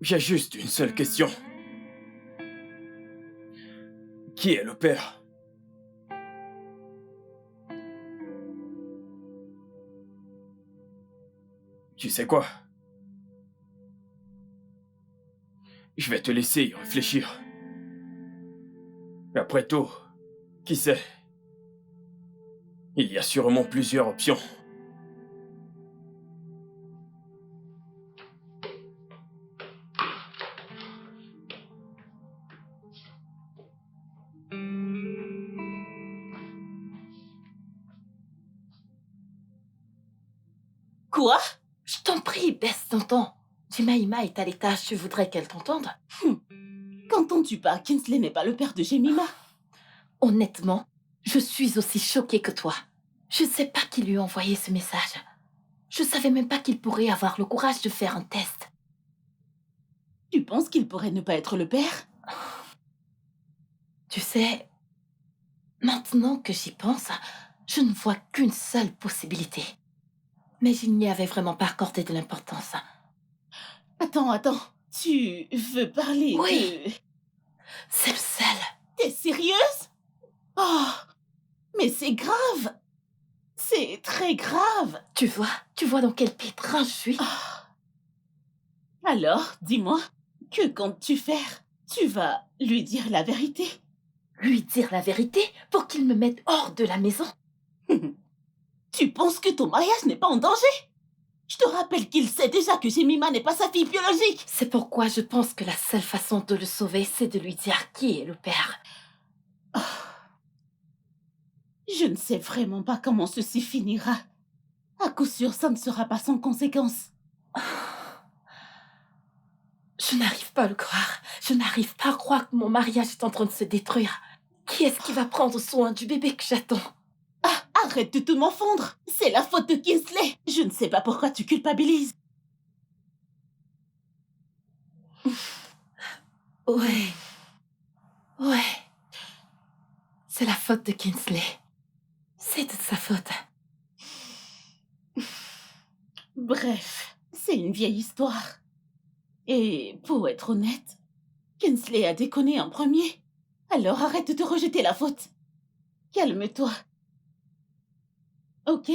Speaker 2: J'ai juste une seule question. Qui est le père? Tu sais quoi? Je vais te laisser y réfléchir. Après tout, qui sait? Il y a sûrement plusieurs options.
Speaker 5: Quoi?
Speaker 1: Je t'en prie, baisse ton ton. Jemima est à l'étage, tu voudrais qu'elle t'entende?
Speaker 5: Qu'entends-tu par Kingsley n'est pas le père de Jemima?
Speaker 1: Honnêtement, je suis aussi choquée que toi. Je ne sais pas qui lui a envoyé ce message. Je savais même pas qu'il pourrait avoir le courage de faire un test.
Speaker 5: Tu penses qu'il pourrait ne pas être le père?
Speaker 1: Tu sais, maintenant que j'y pense, je ne vois qu'une seule possibilité. Mais je n'y avais vraiment pas accordé de l'importance.
Speaker 5: Attends. Tu veux parler
Speaker 1: Oui.
Speaker 5: de...
Speaker 1: C'est le seul.
Speaker 5: T'es sérieuse? Oh, mais c'est grave. C'est très grave.
Speaker 1: Tu vois dans quel pétrin je suis?
Speaker 5: Alors, dis-moi, que comptes-tu faire? Tu vas lui dire la vérité?
Speaker 1: Lui dire la vérité pour qu'il me mette hors de la maison?
Speaker 5: Tu penses que ton mariage n'est pas en danger? Je te rappelle qu'il sait déjà que Jemima n'est pas sa fille biologique.
Speaker 1: C'est pourquoi je pense que la seule façon de le sauver, c'est de lui dire qui est le père.
Speaker 5: Je ne sais vraiment pas comment ceci finira. À coup sûr, ça ne sera pas sans conséquence.
Speaker 1: Je n'arrive pas à le croire. Je n'arrive pas à croire que mon mariage est en train de se détruire. Qui est-ce qui va prendre soin du bébé que j'attends?
Speaker 5: Arrête de te m'enfondre. C'est la faute de Kingsley. Je ne sais pas pourquoi tu culpabilises.
Speaker 1: Ouais. C'est la faute de Kingsley. C'est de sa faute.
Speaker 5: Bref, c'est une vieille histoire. Et pour être honnête, Kingsley a déconné en premier. Alors arrête de te rejeter la faute. Calme-toi. Ok?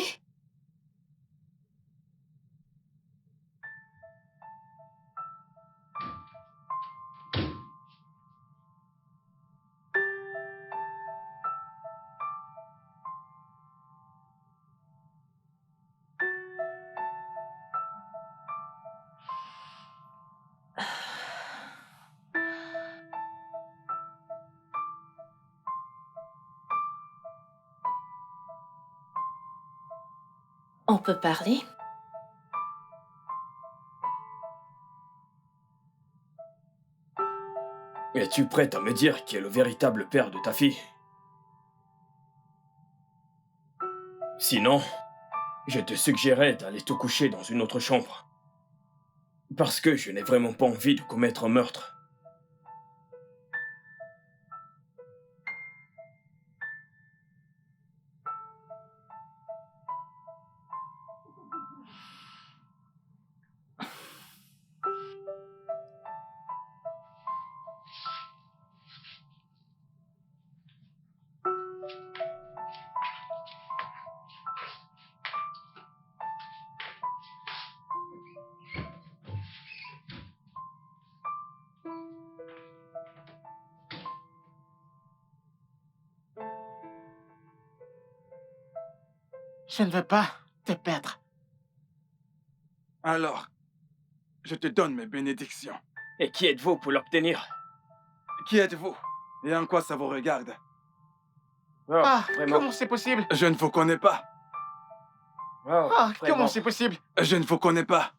Speaker 1: On peut parler?
Speaker 2: Es-tu prête à me dire qui est le véritable père de ta fille? Sinon, je te suggérais d'aller te coucher dans une autre chambre. Parce que je n'ai vraiment pas envie de commettre un meurtre.
Speaker 6: Je ne veux pas te perdre.
Speaker 4: Alors, je te donne mes bénédictions.
Speaker 2: Et qui êtes-vous pour l'obtenir?
Speaker 4: Qui êtes-vous? Et en quoi ça vous regarde?
Speaker 2: Oh,
Speaker 6: Ah,
Speaker 2: vraiment?
Speaker 6: comment c'est possible?
Speaker 4: Je ne vous connais pas.
Speaker 2: Oh,
Speaker 6: Ah,
Speaker 2: vraiment?
Speaker 6: comment c'est possible?
Speaker 4: Je ne vous connais pas.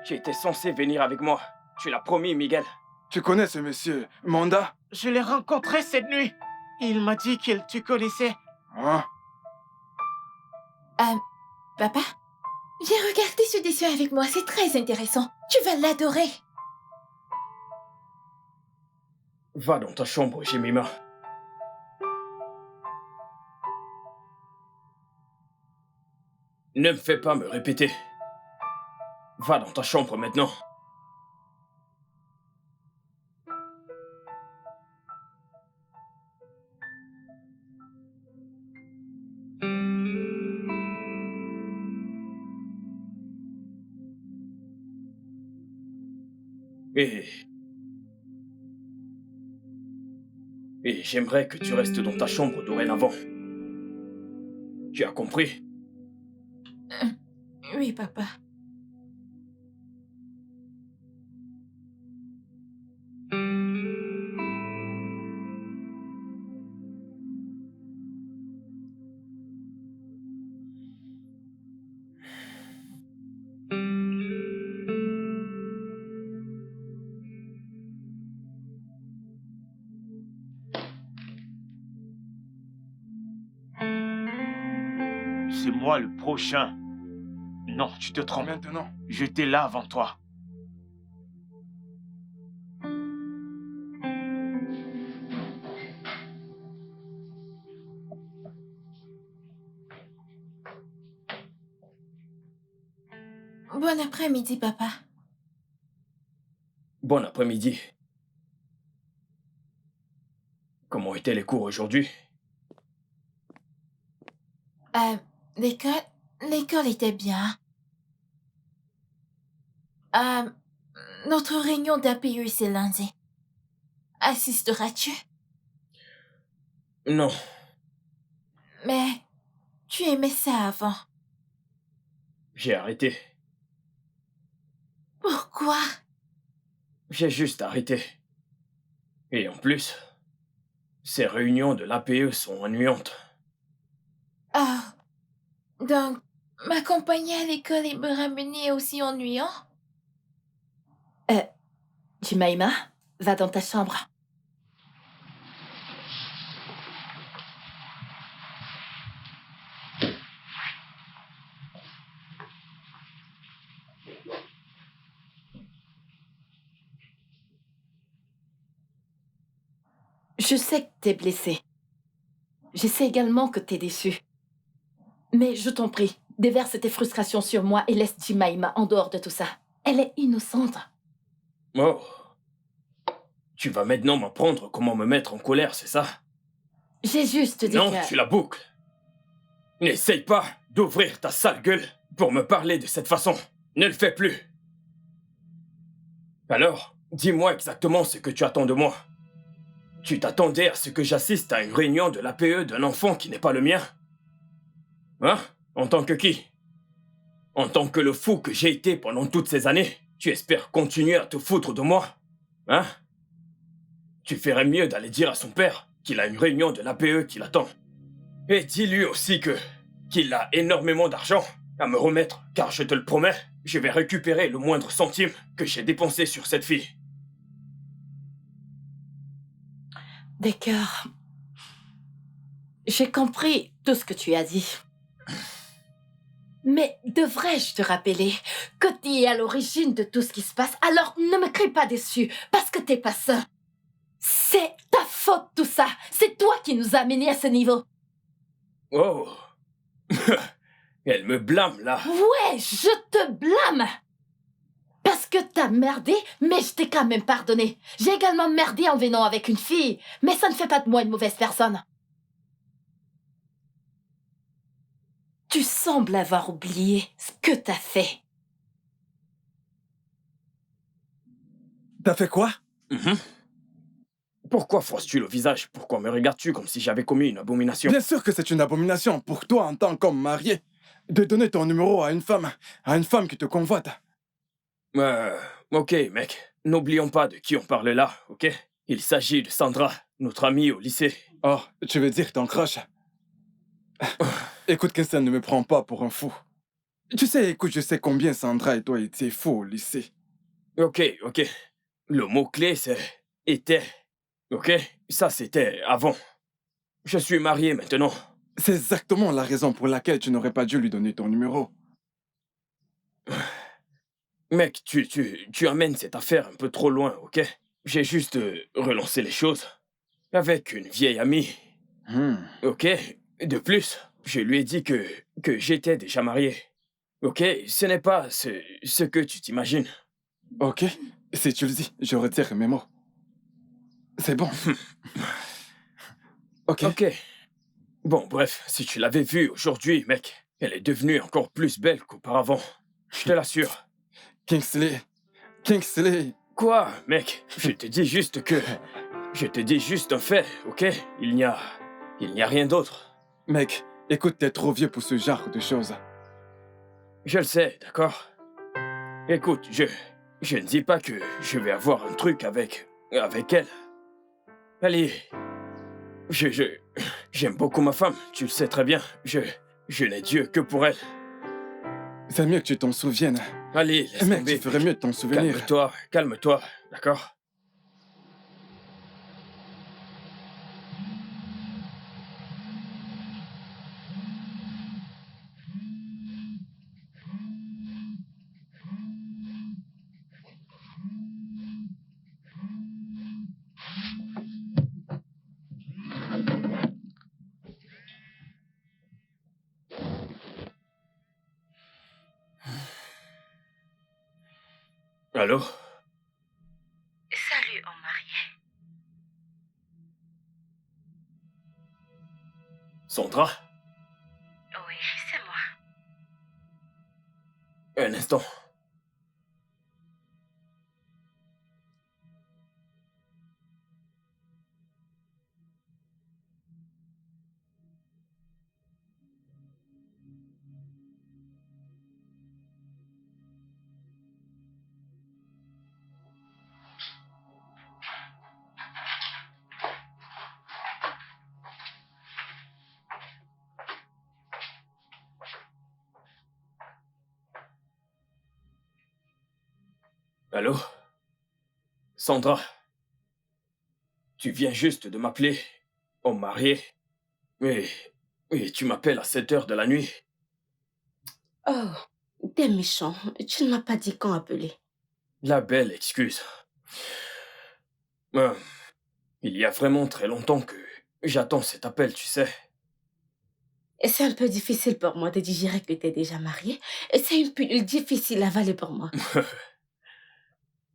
Speaker 2: Tu étais censé venir avec moi. Tu l'as promis, Miguel.
Speaker 4: Tu connais ce monsieur, Manda?
Speaker 6: Je l'ai rencontré cette nuit. Il m'a dit qu'il te connaissait.
Speaker 4: Hein?
Speaker 3: Papa, j'ai regardé ce dessin avec moi, c'est très intéressant. Tu vas l'adorer.
Speaker 2: Va dans ta chambre, Jemima. Ne me fais pas me répéter. Va dans ta chambre maintenant. Et j'aimerais que tu restes dans ta chambre dorénavant. Tu as compris?
Speaker 3: Oui, papa.
Speaker 6: C'est moi le prochain. Non, tu te trompes.
Speaker 4: Maintenant.
Speaker 6: J'étais là avant toi.
Speaker 3: Bon après-midi, papa.
Speaker 2: Bon après-midi. Comment étaient les cours aujourd'hui?
Speaker 3: L'école était bien. Notre réunion d'APE, c'est lundi. Assisteras-tu?
Speaker 2: Non.
Speaker 3: Mais tu aimais ça avant.
Speaker 2: J'ai arrêté.
Speaker 3: Pourquoi?
Speaker 2: J'ai juste arrêté. Et en plus, ces réunions de l'APE sont ennuyantes.
Speaker 3: Ah, donc m'accompagner à l'école et me ramener est aussi ennuyant?
Speaker 1: Jemima, va dans ta chambre. Je sais que t'es blessé. Je sais également que t'es déçu. Mais je t'en prie, déverse tes frustrations sur moi et laisse Jemima en dehors de tout ça. Elle est innocente.
Speaker 2: Oh. Tu vas maintenant m'apprendre comment me mettre en colère, c'est ça?
Speaker 1: J'ai juste dit
Speaker 2: Non,
Speaker 1: que...
Speaker 2: tu la boucles. N'essaye pas d'ouvrir ta sale gueule pour me parler de cette façon. Ne le fais plus. Alors, dis-moi exactement ce que tu attends de moi. Tu t'attendais à ce que j'assiste à une réunion de l'APE d'un enfant qui n'est pas le mien? Hein? En tant que qui? En tant que le fou que j'ai été pendant toutes ces années, tu espères continuer à te foutre de moi? Hein? Tu ferais mieux d'aller dire à son père qu'il a une réunion de l'APE qui l'attend. Et dis-lui aussi qu'il a énormément d'argent à me remettre, car je te le promets, je vais récupérer le moindre centime que j'ai dépensé sur cette fille.
Speaker 1: D'accord. J'ai compris tout ce que tu as dit. Mais devrais-je te rappeler que tu es à l'origine de tout ce qui se passe? Alors ne me crie pas dessus, parce que t'es pas seul. C'est ta faute tout ça. C'est toi qui nous as amenés à ce niveau.
Speaker 2: Oh. Elle me blâme, là.
Speaker 1: Ouais, je te blâme. Parce que t'as merdé, mais je t'ai quand même pardonné. J'ai également merdé en venant avec une fille, mais ça ne fait pas de moi une mauvaise personne. Tu sembles avoir oublié ce que t'as fait.
Speaker 4: T'as fait quoi?
Speaker 2: Pourquoi froisses-tu le visage? Pourquoi me regardes-tu comme si j'avais commis une abomination?
Speaker 4: Bien sûr que c'est une abomination pour toi en tant qu'homme marié de donner ton numéro à une femme qui te convoite.
Speaker 2: Ok, mec. N'oublions pas de qui on parle là, ok? Il s'agit de Sandra, notre amie au lycée.
Speaker 4: Oh, tu veux dire ton crush? Écoute, Kinston, ne me prends pas pour un fou. Tu sais, écoute, je sais combien Sandra et toi étiez faux au lycée.
Speaker 2: Ok. Le mot-clé, c'est « était ». Ok? Ça, c'était avant. Je suis marié maintenant.
Speaker 4: C'est exactement la raison pour laquelle tu n'aurais pas dû lui donner ton numéro.
Speaker 2: Mec, tu amènes cette affaire un peu trop loin, ok? J'ai juste relancé les choses. Avec une vieille amie. Ok? De plus, je lui ai dit que j'étais déjà marié. Ok? Ce n'est pas ce que tu t'imagines.
Speaker 4: Ok, si tu le dis, je retire mes mots. C'est bon. Ok.
Speaker 2: Bon, bref, si tu l'avais vue aujourd'hui, mec, elle est devenue encore plus belle qu'auparavant. Je te l'assure.
Speaker 4: Kingsley.
Speaker 2: Quoi, mec? Je te dis juste un fait, ok? Il n'y a rien d'autre.
Speaker 4: Mec, écoute, t'es trop vieux pour ce genre de choses.
Speaker 2: Je le sais, d'accord? Écoute, je ne dis pas que je vais avoir un truc avec elle. Allez, j'aime beaucoup ma femme, tu le sais très bien. Je n'ai Dieu que pour elle.
Speaker 4: C'est mieux que tu t'en souviennes.
Speaker 2: Allez, laisse
Speaker 4: Mec,
Speaker 2: tomber.
Speaker 4: tu ferais mieux de t'en souvenir.
Speaker 2: Calme-toi, d'accord? Allô?
Speaker 7: Salut, homme marié.
Speaker 2: Sandra?
Speaker 7: Oui, c'est moi.
Speaker 2: Un instant. Allô? Sandra? Tu viens juste de m'appeler homme marié. Et tu m'appelles à 7 heures de la nuit.
Speaker 5: Oh, t'es méchant. Tu ne m'as pas dit quand appeler.
Speaker 2: La belle excuse. Il y a vraiment très longtemps que j'attends cet appel, tu sais.
Speaker 5: Et c'est un peu difficile pour moi de digérer que t'es déjà marié. Et c'est une pilule difficile à avaler pour moi.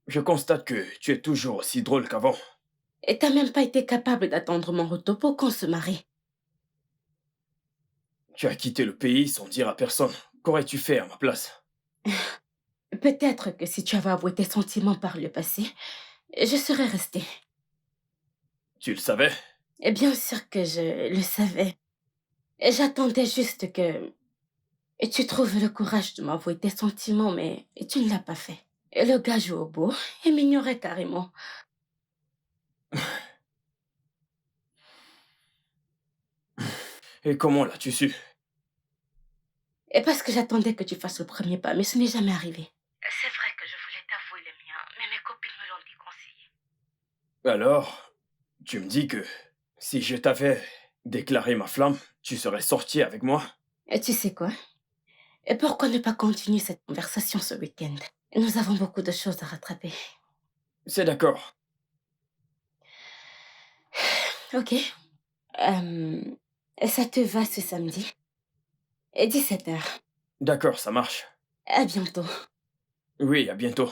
Speaker 2: Je constate que tu es toujours aussi drôle qu'avant.
Speaker 5: Et t'as même pas été capable d'attendre mon retour pour qu'on se marie.
Speaker 2: Tu as quitté le pays sans dire à personne. Qu'aurais-tu fait à ma place?
Speaker 5: Peut-être que si tu avais avoué tes sentiments par le passé, je serais restée.
Speaker 2: Tu le savais?
Speaker 5: Et bien sûr que je le savais. Et j'attendais juste que tu trouves le courage de m'avouer tes sentiments, mais tu ne l'as pas fait. Et le gars joue au beau et m'ignorait carrément.
Speaker 2: Et comment l'as-tu su?
Speaker 5: Et parce que j'attendais que tu fasses le premier pas, mais ce n'est jamais arrivé.
Speaker 7: C'est vrai que je voulais t'avouer les miens, mais mes copines me l'ont déconseillé.
Speaker 2: Alors, tu me dis que si je t'avais déclaré ma flamme, tu serais sorti avec moi?
Speaker 5: Et tu sais quoi? Et pourquoi ne pas continuer cette conversation ce week-end? Nous avons beaucoup de choses à rattraper.
Speaker 2: C'est d'accord.
Speaker 5: Ok. Ça te va ce samedi? Et 17h.
Speaker 2: D'accord, ça marche.
Speaker 5: À bientôt.
Speaker 2: Oui, à bientôt.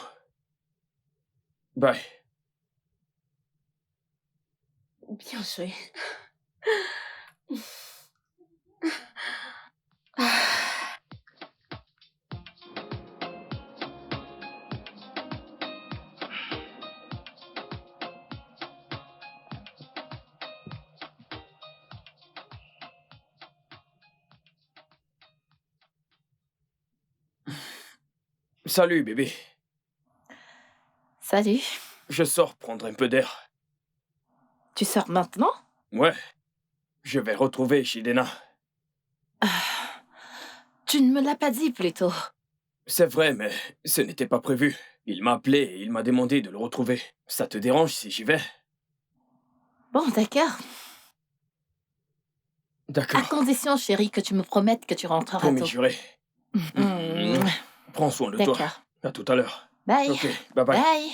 Speaker 2: Bye.
Speaker 5: Bien joué.
Speaker 2: Salut, bébé.
Speaker 1: Salut.
Speaker 2: Je sors prendre un peu d'air.
Speaker 1: Tu sors maintenant?
Speaker 2: Ouais, je vais retrouver Shidena.
Speaker 1: Tu ne me l'as pas dit plus tôt.
Speaker 2: C'est vrai, mais ce n'était pas prévu. Il m'a appelé et il m'a demandé de le retrouver. Ça te dérange si j'y vais?
Speaker 1: Bon, d'accord. À
Speaker 2: D'accord,
Speaker 1: condition, chérie, que tu me promettes que tu rentreras
Speaker 2: promis
Speaker 1: tôt.
Speaker 2: juré.
Speaker 1: Mm.
Speaker 2: Prends soin de toi.
Speaker 1: D'accord.
Speaker 2: À tout à l'heure.
Speaker 1: Bye.
Speaker 2: Ok, bye bye.
Speaker 1: Bye.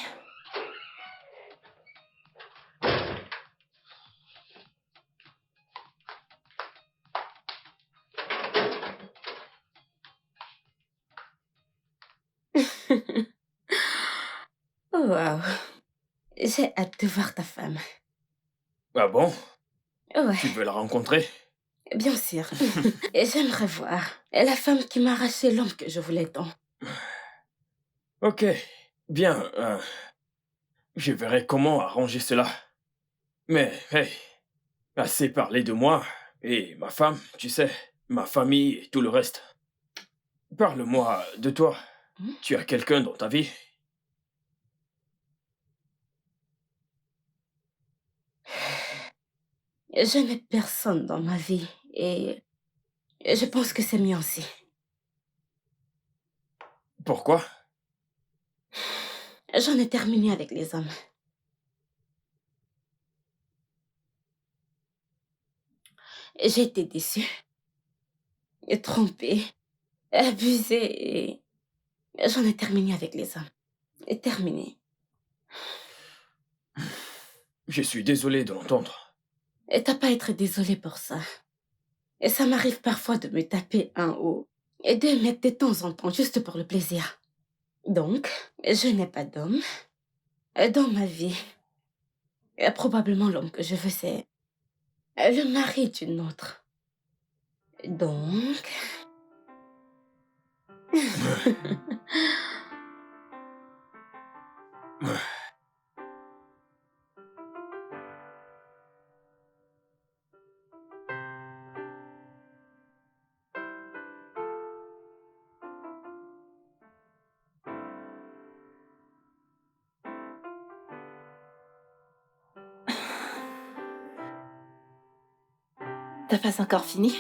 Speaker 5: Oh, wow. J'ai hâte de voir ta femme.
Speaker 2: Ah bon?
Speaker 5: Ouais,
Speaker 2: Tu veux la rencontrer?
Speaker 5: bien sûr. Et j'aimerais voir la femme qui m'a arraché l'homme que je voulais tant.
Speaker 2: Ok, bien. Je verrai comment arranger cela. Mais, hey, assez parlé de moi et ma femme, tu sais, ma famille et tout le reste. Parle-moi de toi.
Speaker 5: Hmm?
Speaker 2: Tu as quelqu'un dans ta vie?
Speaker 5: Je n'ai personne dans ma vie et je pense que c'est mieux ainsi.
Speaker 2: Pourquoi?
Speaker 5: J'en ai terminé avec les hommes. J'ai été déçue, et trompée, abusée et j'en ai terminé avec les hommes. Et terminé.
Speaker 2: Je suis désolé de l'entendre.
Speaker 5: Et t'as pas à être désolée pour ça. Et ça m'arrive parfois de me taper un haut et de mettre de temps en temps juste pour le plaisir. Donc, je n'ai pas d'homme dans ma vie. Et probablement l'homme que je veux, c'est le mari d'une autre. Donc...
Speaker 1: T'as pas encore fini?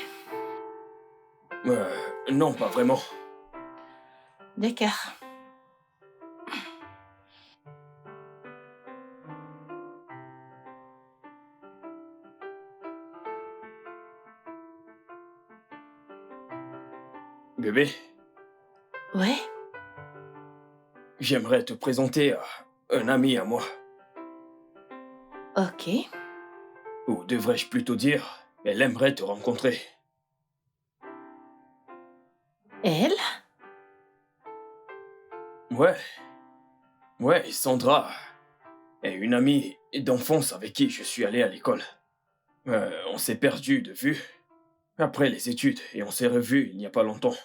Speaker 2: Non, pas vraiment.
Speaker 1: D'accord.
Speaker 2: Bébé,
Speaker 1: Ouais?
Speaker 2: j'aimerais te présenter à un ami à moi.
Speaker 1: Ok.
Speaker 2: Ou devrais-je plutôt dire, elle aimerait te rencontrer.
Speaker 1: Elle?
Speaker 2: Ouais. Ouais, Sandra est une amie d'enfance avec qui je suis allé à l'école. On s'est perdu de vue après les études et on s'est revus il n'y a pas longtemps.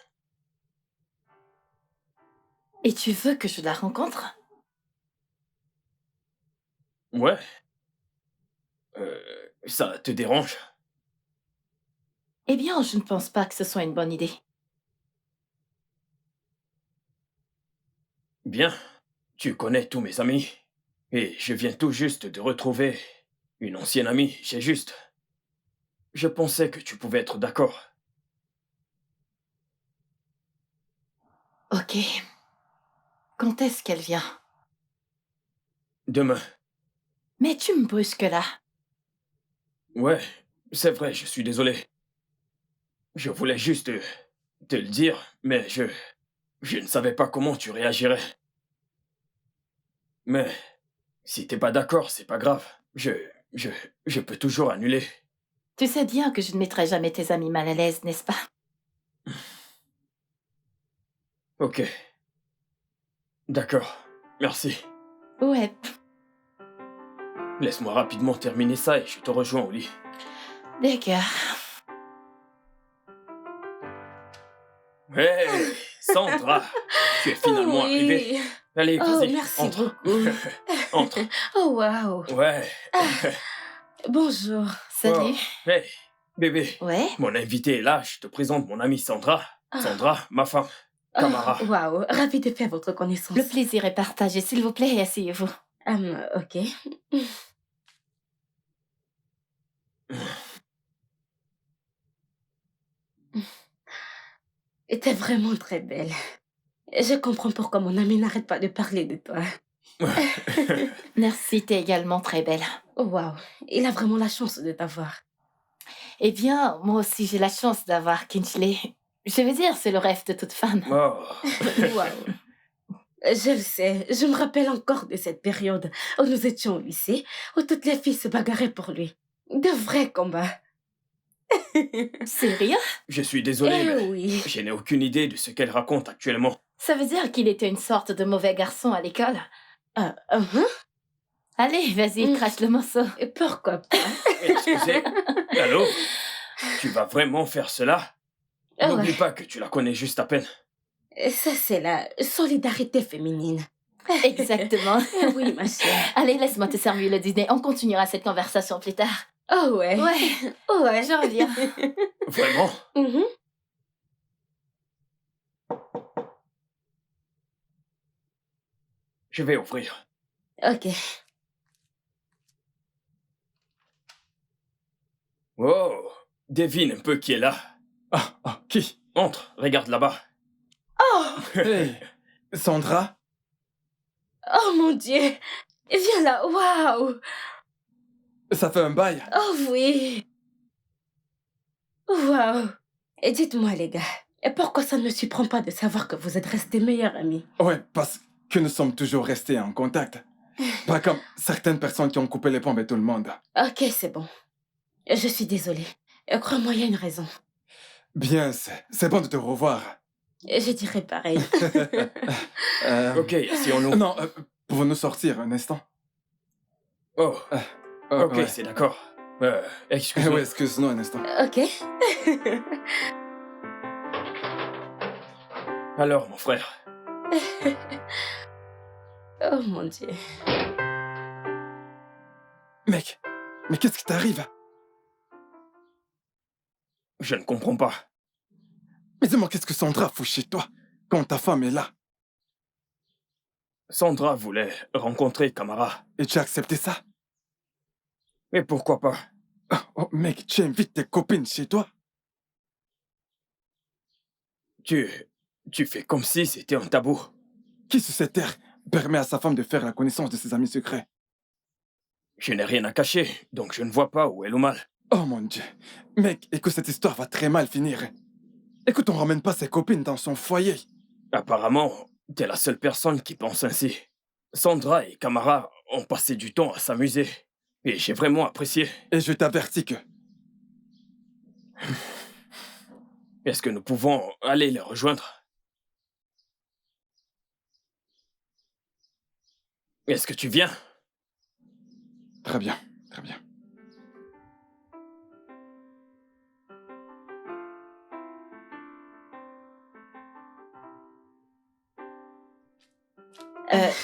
Speaker 1: Et tu veux que je la rencontre?
Speaker 2: Ouais. Ça te dérange?
Speaker 1: Eh bien, je ne pense pas que ce soit une bonne idée.
Speaker 2: Bien. Tu connais tous mes amis. Et je viens tout juste de retrouver une ancienne amie, j'ai juste. Je pensais que tu pouvais être d'accord.
Speaker 1: Ok. Quand est-ce qu'elle vient?
Speaker 2: Demain.
Speaker 1: Mais tu me brusques là.
Speaker 2: Ouais, c'est vrai, je suis désolé. Je voulais juste te le dire, mais je ne savais pas comment tu réagirais. Mais si t'es pas d'accord, c'est pas grave. Je peux toujours annuler.
Speaker 1: Tu sais bien que je ne mettrai jamais tes amis mal à l'aise, n'est-ce pas?
Speaker 2: Ok. D'accord. Merci.
Speaker 1: Ouais.
Speaker 2: Laisse-moi rapidement terminer ça et je te rejoins au lit.
Speaker 1: D'accord.
Speaker 2: Hey, Sandra, tu es finalement
Speaker 3: Oui.
Speaker 2: arrivée. Allez,
Speaker 3: Oh,
Speaker 2: vas-y,
Speaker 3: merci
Speaker 2: entre.
Speaker 3: beaucoup.
Speaker 2: Entre.
Speaker 3: Oh, waouh.
Speaker 2: Ouais.
Speaker 3: Bonjour.
Speaker 1: Salut.
Speaker 2: Oh, hey, bébé.
Speaker 1: Ouais?
Speaker 2: Mon invité est là, je te présente mon amie Sandra. Sandra, ma femme.
Speaker 3: Oh,
Speaker 2: Camara.
Speaker 3: waouh. Ravi de faire votre connaissance.
Speaker 1: Le plaisir est partagé, s'il vous plaît, asseyez-vous.
Speaker 3: Ok. T'es vraiment très belle. Je comprends pourquoi mon ami n'arrête pas de parler de toi.
Speaker 1: Merci, t'es également très belle.
Speaker 3: Oh, waouh. Il a vraiment la chance de t'avoir.
Speaker 1: Eh bien, moi aussi j'ai la chance d'avoir Kingsley. Je veux dire, c'est le rêve de toute femme.
Speaker 2: Oh.
Speaker 3: Waouh. Je le sais, je me rappelle encore de cette période où nous étions au lycée, où toutes les filles se bagarraient pour lui. De vrais combats.
Speaker 1: Sérieux?
Speaker 2: Je suis désolé,
Speaker 3: Eh
Speaker 2: mais
Speaker 3: oui.
Speaker 2: je n'ai aucune idée de ce qu'elle raconte actuellement.
Speaker 1: Ça veut dire qu'il était une sorte de mauvais garçon à l'école? Allez, vas-y, crache le morceau.
Speaker 3: Et pourquoi pas?
Speaker 2: Excusez. Allô? Tu vas vraiment faire cela? N'oublie
Speaker 3: Ouais.
Speaker 2: pas que tu la connais juste à peine.
Speaker 3: Ça, c'est la solidarité féminine.
Speaker 1: Exactement.
Speaker 3: Oui, ma chère.
Speaker 1: Allez, laisse-moi te servir le dîner. On continuera cette conversation plus tard.
Speaker 3: Oh ouais.
Speaker 1: Ouais,
Speaker 3: Ouais.
Speaker 1: je reviens.
Speaker 2: Vraiment?
Speaker 3: Mhm.
Speaker 2: Je vais ouvrir.
Speaker 3: Ok.
Speaker 2: Oh, devine un peu qui est là.
Speaker 4: Qui?
Speaker 2: Entre, regarde là-bas.
Speaker 4: Hey, Sandra?
Speaker 3: Oh mon Dieu. Viens là. Waouh.
Speaker 4: Ça fait un bail.
Speaker 3: Oh oui. Waouh. Et dites-moi, les gars, pourquoi ça ne me surprend pas de savoir que vous êtes restés meilleurs amis?
Speaker 4: Ouais, parce que nous sommes toujours restés en contact. Pas comme certaines personnes qui ont coupé les ponts avec tout le monde.
Speaker 3: Ok, c'est bon. Je suis désolée. Crois-moi, il y a une raison.
Speaker 4: Bien, c'est bon de te revoir.
Speaker 3: Je dirais pareil.
Speaker 2: Ok, asseyons-nous.
Speaker 4: Non, pouvons-nous sortir un instant?
Speaker 2: Oh, ok,
Speaker 4: ouais.
Speaker 2: c'est d'accord.
Speaker 4: Eh
Speaker 2: Excuse-moi.
Speaker 4: ouais, excuse-nous un instant.
Speaker 3: Ok.
Speaker 2: Alors, mon frère,
Speaker 3: Oh mon Dieu.
Speaker 4: Mec, mais qu'est-ce qui t'arrive?
Speaker 2: je ne comprends pas.
Speaker 4: Mais dis-moi, qu'est-ce que Sandra fout chez toi quand ta femme est là?
Speaker 2: Sandra voulait rencontrer Camara.
Speaker 4: Et tu as accepté ça?
Speaker 2: Mais pourquoi pas?
Speaker 4: Oh, mec, tu invites tes copines chez toi?
Speaker 2: Tu fais comme si c'était un tabou.
Speaker 4: Qui sur cette terre permet à sa femme de faire la connaissance de ses amis secrets?
Speaker 2: Je n'ai rien à cacher, donc je ne vois pas où est le mal.
Speaker 4: Oh mon Dieu. Mec, et que cette histoire va très mal finir. Écoute, on ramène pas ses copines dans son foyer.
Speaker 2: Apparemment, t'es la seule personne qui pense ainsi. Sandra et Camara ont passé du temps à s'amuser. Et j'ai vraiment apprécié.
Speaker 4: Et je t'avertis que...
Speaker 2: Est-ce que nous pouvons aller les rejoindre? Est-ce que tu viens?
Speaker 4: Très bien, très bien.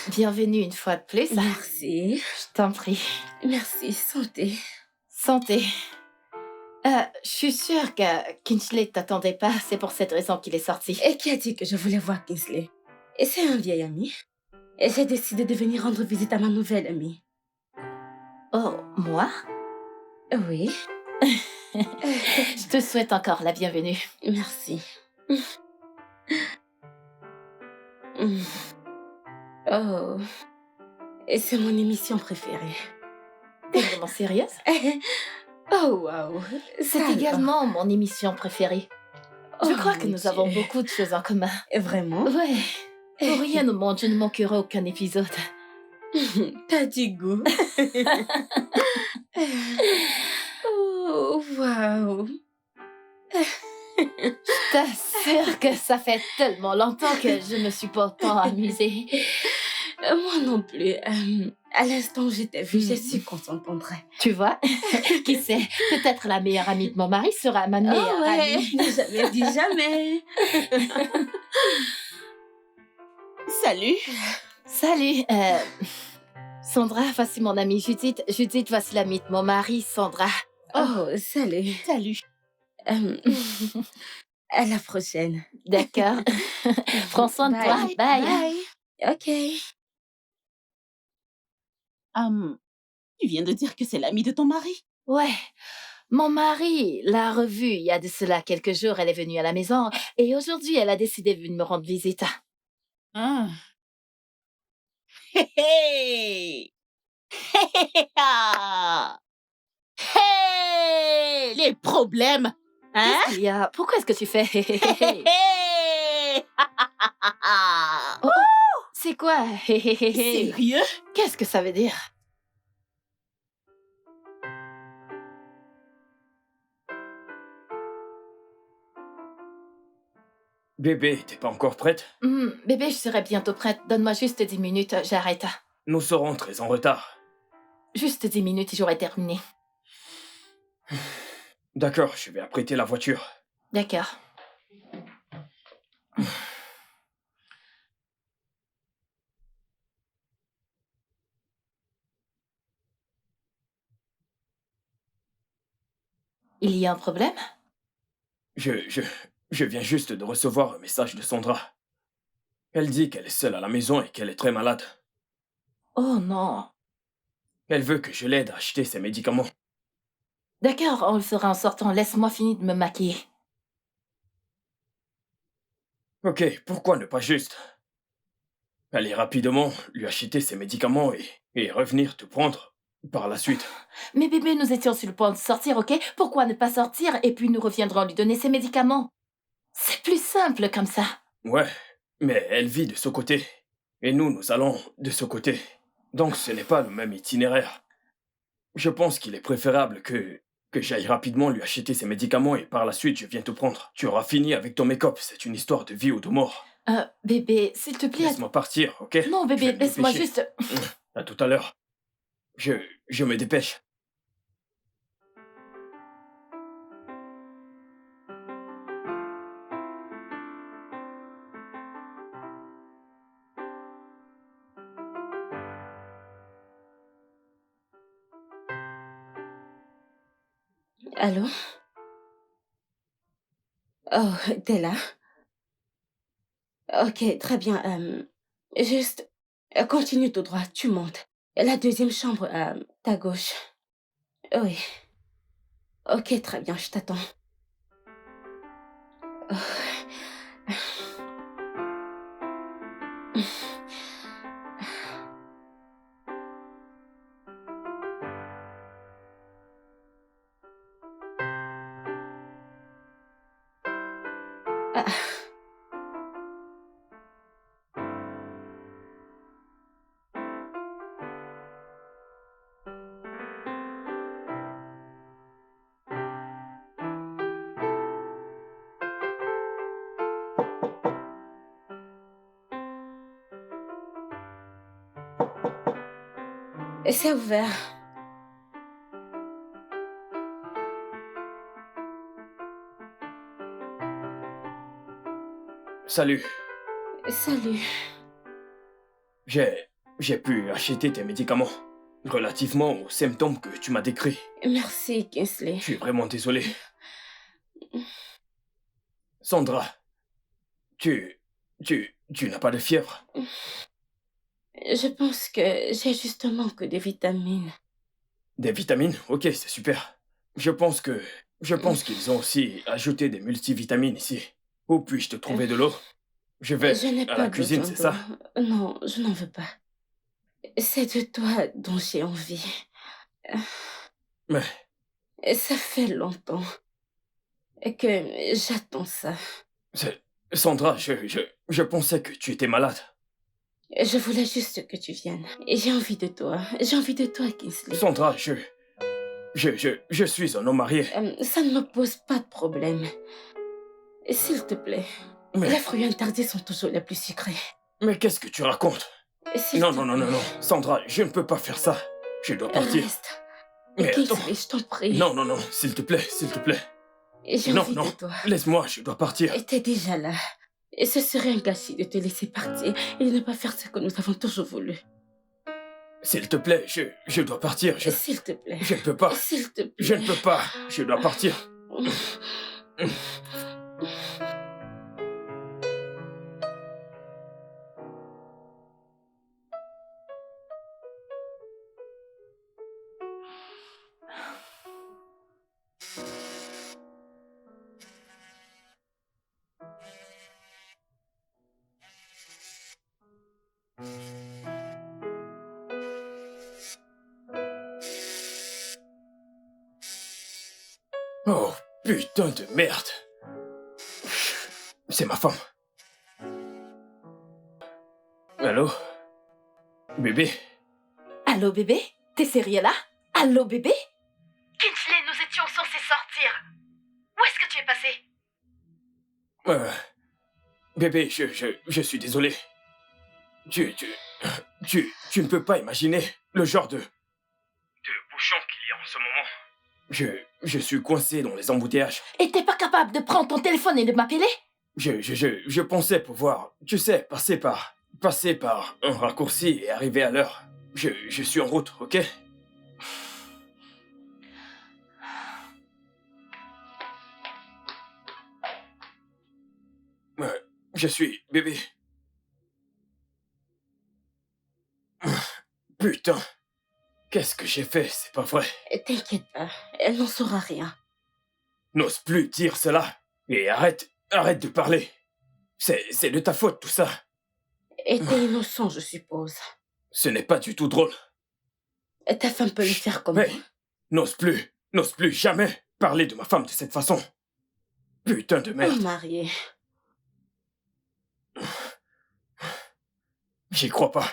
Speaker 1: Bienvenue une fois de plus.
Speaker 3: Merci.
Speaker 1: Je t'en prie.
Speaker 3: Merci. Santé.
Speaker 1: Santé. Je suis sûre que Kingsley t'attendait pas, c'est pour cette raison qu'il est sorti.
Speaker 3: Et qui a dit que je voulais voir Kingsley? Et c'est un vieil ami. Et j'ai décidé de venir rendre visite à ma nouvelle amie.
Speaker 1: Oh, moi?
Speaker 3: Oui.
Speaker 1: Je te souhaite encore la bienvenue.
Speaker 3: Merci. Oh, et c'est mon émission préférée.
Speaker 1: T'es vraiment sérieuse?
Speaker 3: Oh, waouh.
Speaker 1: C'est
Speaker 3: Ça alors.
Speaker 1: également mon émission préférée. Je
Speaker 3: Oh,
Speaker 1: crois que
Speaker 3: mon
Speaker 1: nous avons
Speaker 3: Dieu.
Speaker 1: beaucoup de choses en commun.
Speaker 3: Vraiment?
Speaker 1: Ouais. Pour rien au monde, je ne manquerai aucun épisode.
Speaker 3: T'as du goût. Oh, waouh.
Speaker 1: Je t'assure que ça fait tellement longtemps que je me suis pas autant amusée.
Speaker 3: Moi non plus. À l'instant où je t'ai vu, j'ai su qu'on s'entendrait.
Speaker 1: Tu vois? Qui sait? Peut-être la meilleure amie de mon mari sera ma meilleure
Speaker 3: Oh ouais,
Speaker 1: amie.
Speaker 3: ne jamais dit jamais.
Speaker 5: Salut.
Speaker 1: Salut. Sandra, voici mon amie Judith. Judith, voici l'amie de mon mari, Sandra.
Speaker 3: Oh, salut.
Speaker 5: Salut.
Speaker 3: Euh, à la prochaine.
Speaker 1: D'accord. Prends soin de toi. Bye.
Speaker 3: Bye. Ok.
Speaker 5: Tu viens de dire que c'est l'ami de ton mari?
Speaker 1: Ouais. Mon mari l'a revue il y a de cela quelques jours. Elle est venue à la maison et aujourd'hui, elle a décidé de me rendre visite.
Speaker 5: Ah. Hé hé! Hé hé hé ah! Hé! Les problèmes! Hein?
Speaker 1: Qu'est-ce qu'il y a? Pourquoi est-ce que tu fais?
Speaker 5: Hé hé hé!
Speaker 1: Oh, c'est quoi?
Speaker 5: Sérieux?
Speaker 1: Qu'est-ce que ça veut dire?
Speaker 2: Bébé, t'es pas encore prête?
Speaker 1: Bébé, je serai bientôt prête. Donne-moi juste 10 minutes, j'arrête.
Speaker 2: Nous serons très en retard.
Speaker 1: Juste 10 minutes et j'aurai terminé.
Speaker 2: D'accord, je vais apprêter la voiture.
Speaker 1: D'accord. Il y a un problème?
Speaker 2: Je viens juste de recevoir un message de Sandra. Elle dit qu'elle est seule à la maison et qu'elle est très malade.
Speaker 1: Oh non.
Speaker 2: Elle veut que je l'aide à acheter ses médicaments.
Speaker 1: D'accord, on le fera en sortant. Laisse-moi finir de me maquiller.
Speaker 2: Ok, pourquoi ne pas juste aller rapidement lui acheter ses médicaments et revenir te prendre par la suite?
Speaker 1: Mais bébé, nous étions sur le point de sortir, ok? Pourquoi ne pas sortir et puis nous reviendrons lui donner ses médicaments? C'est plus simple comme ça.
Speaker 2: Ouais, mais elle vit de ce côté. Et nous allons de ce côté. Donc ce n'est pas le même itinéraire. Je pense qu'il est préférable que j'aille rapidement lui acheter ses médicaments et par la suite je viens te prendre. Tu auras fini avec ton make-up, c'est une histoire de vie ou de mort.
Speaker 1: Bébé, s'il te plaît...
Speaker 2: Laisse-moi partir, ok?
Speaker 1: Non,
Speaker 2: Je
Speaker 1: bébé,
Speaker 2: vais me
Speaker 1: laisse-moi
Speaker 2: dépêcher.
Speaker 1: juste...
Speaker 2: À tout à l'heure. Je me dépêche.
Speaker 3: Allô? Oh, t'es là? Ok, très bien. Juste, continue tout droit, tu montes. La deuxième chambre, ta gauche. Oui. Ok, très bien, je t'attends. Oh. Ah. C'est ouvert.
Speaker 2: Salut.
Speaker 3: Salut.
Speaker 2: J'ai pu acheter tes médicaments. Relativement aux symptômes que tu m'as décrits.
Speaker 3: Merci, Kingsley.
Speaker 2: Je suis vraiment désolé. Sandra, tu n'as pas de fièvre?
Speaker 3: Je pense que j'ai justement que des vitamines.
Speaker 2: Des vitamines? Ok, c'est super. Je pense qu'ils ont aussi ajouté des multivitamines ici. Où puis-je te trouver de l'eau? Je vais
Speaker 3: Je n'ai
Speaker 2: à la
Speaker 3: pas
Speaker 2: cuisine,
Speaker 3: besoin
Speaker 2: c'est ça?
Speaker 3: d'eau. Non, je n'en veux pas. C'est de toi dont j'ai envie.
Speaker 2: Mais
Speaker 3: Ça fait longtemps que j'attends ça.
Speaker 2: c'est... Sandra, je pensais que tu étais malade.
Speaker 3: Je voulais juste que tu viennes. Et j'ai envie de toi. J'ai envie de toi, Kingsley.
Speaker 2: Sandra, je suis un homme marié.
Speaker 3: Ça ne me pose pas de problème. S'il te plaît.
Speaker 2: Mais,
Speaker 3: Les fruits interdits sont toujours les plus sucrés.
Speaker 2: mais qu'est-ce que tu racontes?
Speaker 3: S'il
Speaker 2: Non,
Speaker 3: te
Speaker 2: non, non, non,
Speaker 3: plaît.
Speaker 2: non. Sandra, je ne peux pas faire ça. Je dois partir.
Speaker 3: Reste.
Speaker 2: Mais attends.
Speaker 3: Kingsley, je t'en prie.
Speaker 2: Non, non, non, s'il te plaît, s'il te plaît.
Speaker 3: J'ai
Speaker 2: Non,
Speaker 3: envie
Speaker 2: non,
Speaker 3: de toi.
Speaker 2: laisse-moi, je dois partir.
Speaker 3: Et t'es déjà là. Et ce serait un gâchis de te laisser partir et de ne pas faire ce que nous avons toujours voulu.
Speaker 2: S'il te plaît, je dois partir.
Speaker 3: S'il te plaît.
Speaker 2: Je ne peux pas.
Speaker 3: S'il te plaît.
Speaker 2: Je ne peux pas. Je dois partir. Oh, putain de merde. C'est ma femme. Allô? Bébé?
Speaker 1: Allô, bébé? T'es sérieux là? Allô, bébé?
Speaker 7: Kingsley, nous étions censés sortir. Où est-ce que tu es passé?
Speaker 2: Bébé, je suis désolé. Tu ne peux pas imaginer le genre de bouchon qu'il y a en ce moment. Je suis coincé dans les embouteillages.
Speaker 1: Et t'es pas capable de prendre ton téléphone et de m'appeler?
Speaker 2: Je pensais pouvoir, tu sais, passer par un raccourci et arriver à l'heure. Je suis en route, ok? Je suis bébé. Putain. Qu'est-ce que j'ai fait? C'est pas vrai.
Speaker 3: T'inquiète pas, elle n'en saura rien.
Speaker 2: N'ose plus dire cela. Et arrête de parler. C'est de ta faute tout ça.
Speaker 3: Et t'es innocent, je suppose.
Speaker 2: Ce n'est pas du tout drôle.
Speaker 3: Ta femme peut le faire comme
Speaker 2: Mais
Speaker 3: moi.
Speaker 2: n'ose plus jamais parler de ma femme de cette façon. Putain de
Speaker 3: Oh,
Speaker 2: merde.
Speaker 3: marié.
Speaker 2: J'y crois pas.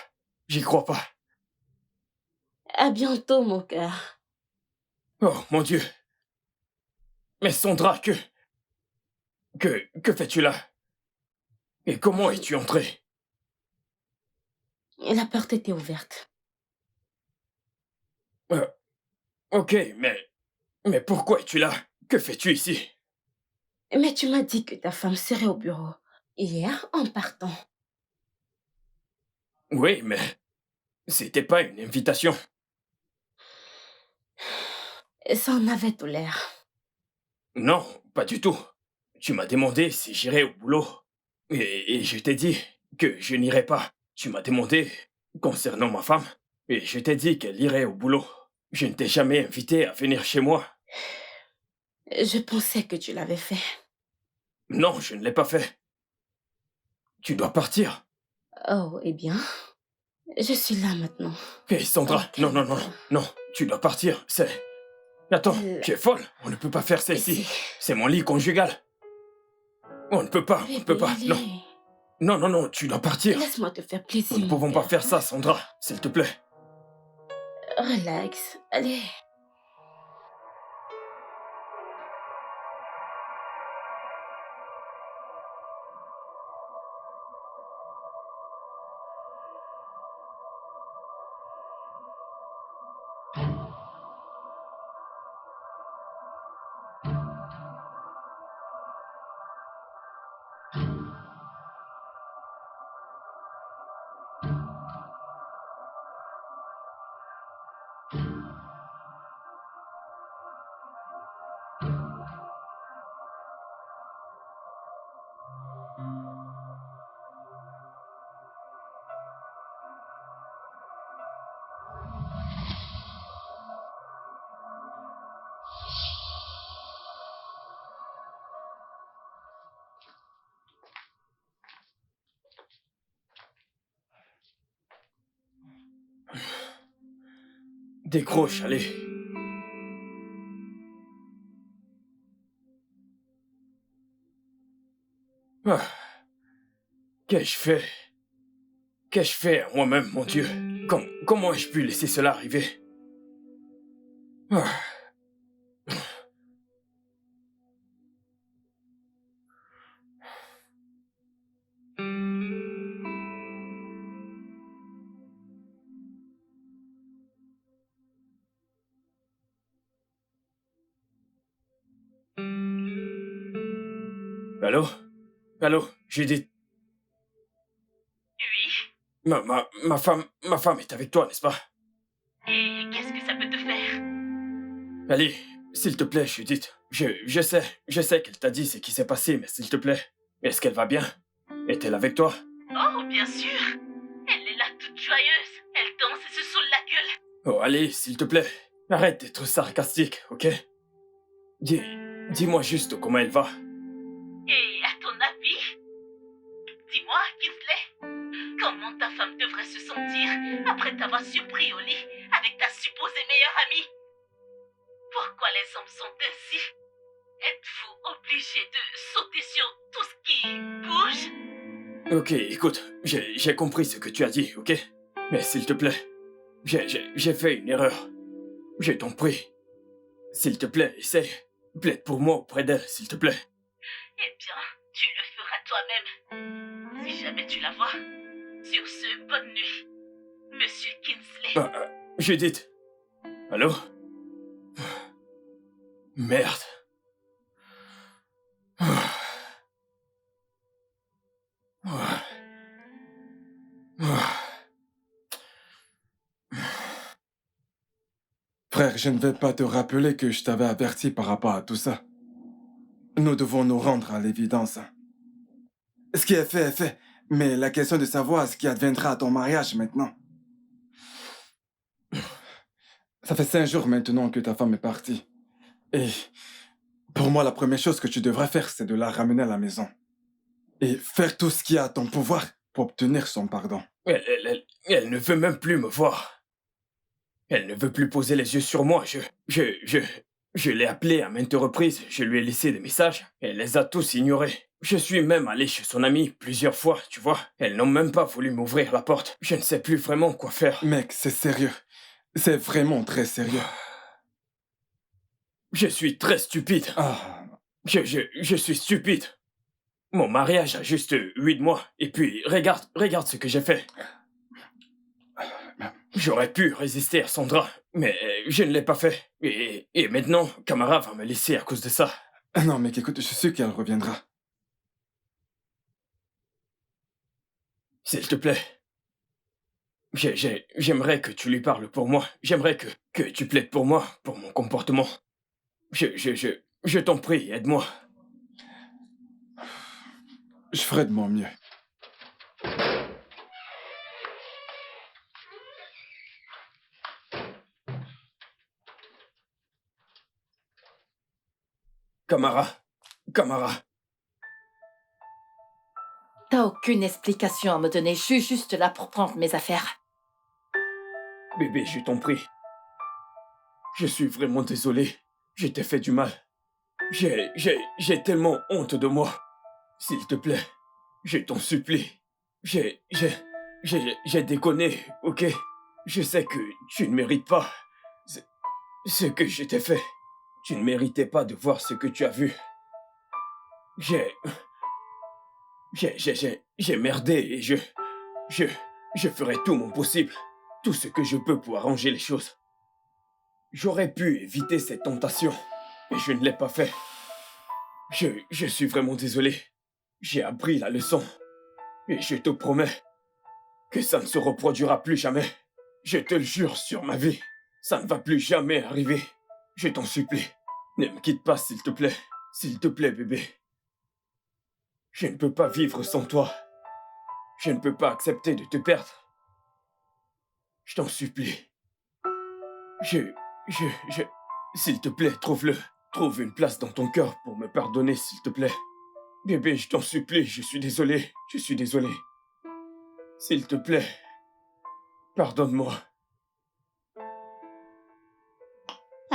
Speaker 3: À bientôt, mon cœur.
Speaker 2: Oh mon Dieu. Mais Sandra, que fais-tu là? Et comment es-tu entrée?
Speaker 3: La porte était ouverte.
Speaker 2: Ok, mais pourquoi es-tu là? Que fais-tu ici?
Speaker 3: Mais tu m'as dit que ta femme serait au bureau. Hier, en partant.
Speaker 2: Oui, mais c'était pas une invitation.
Speaker 3: Ça en avait tout l'air.
Speaker 2: Non, pas du tout. Tu m'as demandé si j'irais au boulot. Et je t'ai dit que je n'irais pas. Tu m'as demandé concernant ma femme. Et je t'ai dit qu'elle irait au boulot. Je ne t'ai jamais invité à venir chez moi.
Speaker 3: Je pensais que tu l'avais fait.
Speaker 2: Non, je ne l'ai pas fait. Tu dois partir.
Speaker 3: Oh, eh bien, je suis là maintenant.
Speaker 2: Hé, Sandra,
Speaker 3: Ok.
Speaker 2: non, tu dois partir, Attends, tu es folle, on ne peut pas faire ça ici. C'est mon lit conjugal. On ne peut pas, non. Non, tu dois partir.
Speaker 3: Laisse-moi te faire plaisir.
Speaker 2: Nous ne pouvons
Speaker 3: mon
Speaker 2: pas
Speaker 3: cœur.
Speaker 2: faire ça, Sandra, s'il te plaît.
Speaker 3: Relax, allez.
Speaker 2: Décroche, allez. Ah, qu'ai-je fait? Qu'ai-je fait à moi-même, mon Dieu? Comment ai-je pu laisser cela arriver? Ah. Allô? Allô, Judith?
Speaker 7: Oui.
Speaker 2: Ma femme est avec toi, n'est-ce pas?
Speaker 7: Et qu'est-ce que ça peut te faire?
Speaker 2: Allez, s'il te plaît, Judith. Je sais qu'elle t'a dit ce qui s'est passé, mais s'il te plaît, est-ce qu'elle va bien? Est-elle avec toi?
Speaker 7: Oh, bien sûr. Elle est là toute joyeuse. Elle danse et se saoule la gueule.
Speaker 2: Oh, allez, s'il te plaît, arrête d'être sarcastique, ok? Dis-moi juste comment elle va.
Speaker 7: Et à ton avis? Dis-moi, Kingsley, comment ta femme devrait se sentir après t'avoir surpris au lit avec ta supposée meilleure amie? Pourquoi les hommes sont ainsi? Êtes-vous obligé de sauter sur tout ce qui bouge?
Speaker 2: Ok, écoute, j'ai compris ce que tu as dit, ok? Mais s'il te plaît, j'ai fait une erreur. Je t'en prie. S'il te plaît, essaye. Plaide pour moi auprès d'elle, s'il te plaît.
Speaker 7: Eh bien, tu le feras toi-même, si jamais tu la vois. Sur ce, bonne nuit, Monsieur Kingsley.
Speaker 2: Judith. Allô? Merde.
Speaker 4: Frère, je ne vais pas te rappeler que je t'avais averti par rapport à tout ça. Nous devons nous rendre à l'évidence. Ce qui est fait est fait, mais la question de savoir ce qui adviendra à ton mariage maintenant. Ça fait 5 jours maintenant que ta femme est partie. Et pour moi, la première chose que tu devrais faire, c'est de la ramener à la maison. Et faire tout ce qui est à ton pouvoir pour obtenir son pardon.
Speaker 2: Elle ne veut même plus me voir. Elle ne veut plus poser les yeux sur moi. Je l'ai appelée à maintes reprises. Je lui ai laissé des messages. Elle les a tous ignorés. Je suis même allé chez son amie plusieurs fois, tu vois. Elles n'ont même pas voulu m'ouvrir la porte. Je ne sais plus vraiment quoi faire.
Speaker 4: Mec, c'est sérieux. C'est vraiment très sérieux.
Speaker 2: Je suis très stupide.
Speaker 4: Ah,
Speaker 2: Je suis stupide. Mon mariage a juste 8 mois. Et puis, regarde ce que j'ai fait. J'aurais pu résister à Sandra, mais je ne l'ai pas fait. Et maintenant, Camara va me laisser à cause de ça.
Speaker 4: non, mec, écoute, je suis sûr qu'elle reviendra.
Speaker 2: S'il te plaît. J'aimerais que tu lui parles pour moi. J'aimerais que tu plaides pour moi, pour mon comportement. Je t'en prie, aide-moi.
Speaker 4: Je ferai de mon mieux.
Speaker 2: Camara.
Speaker 1: T'as aucune explication à me donner. Je suis juste là pour prendre mes affaires.
Speaker 2: Bébé, je t'en prie. Je suis vraiment désolé. Je t'ai fait du mal. J'ai tellement honte de moi. S'il te plaît, je t'en supplie. J'ai déconné, ok? Je sais que tu ne mérites pas ce que je t'ai fait. Tu ne méritais pas de voir ce que tu as vu. J'ai merdé et je ferai tout mon possible. Tout ce que je peux pour arranger les choses. J'aurais pu éviter cette tentation, mais je ne l'ai pas fait. Je suis vraiment désolé. J'ai appris la leçon. Et je te promets que ça ne se reproduira plus jamais. Je te le jure sur ma vie. Ça ne va plus jamais arriver. Je t'en supplie. Ne me quitte pas, s'il te plaît. S'il te plaît, bébé. Je ne peux pas vivre sans toi. Je ne peux pas accepter de te perdre. Je t'en supplie. S'il te plaît, trouve-le. Trouve une place dans ton cœur pour me pardonner, s'il te plaît. Bébé, je t'en supplie, je suis désolé. Je suis désolé. S'il te plaît, pardonne-moi.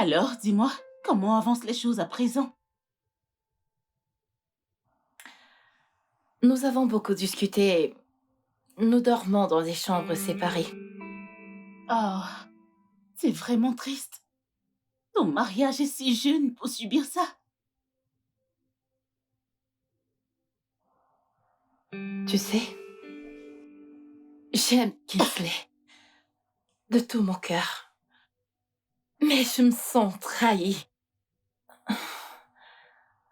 Speaker 5: Alors, dis-moi, comment avancent les choses à présent?
Speaker 1: Nous avons beaucoup discuté et nous dormons dans des chambres séparées.
Speaker 5: Oh, c'est vraiment triste. Ton mariage est si jeune pour subir ça.
Speaker 1: Tu sais, j'aime Kingsley de tout mon cœur. Mais je me sens trahie.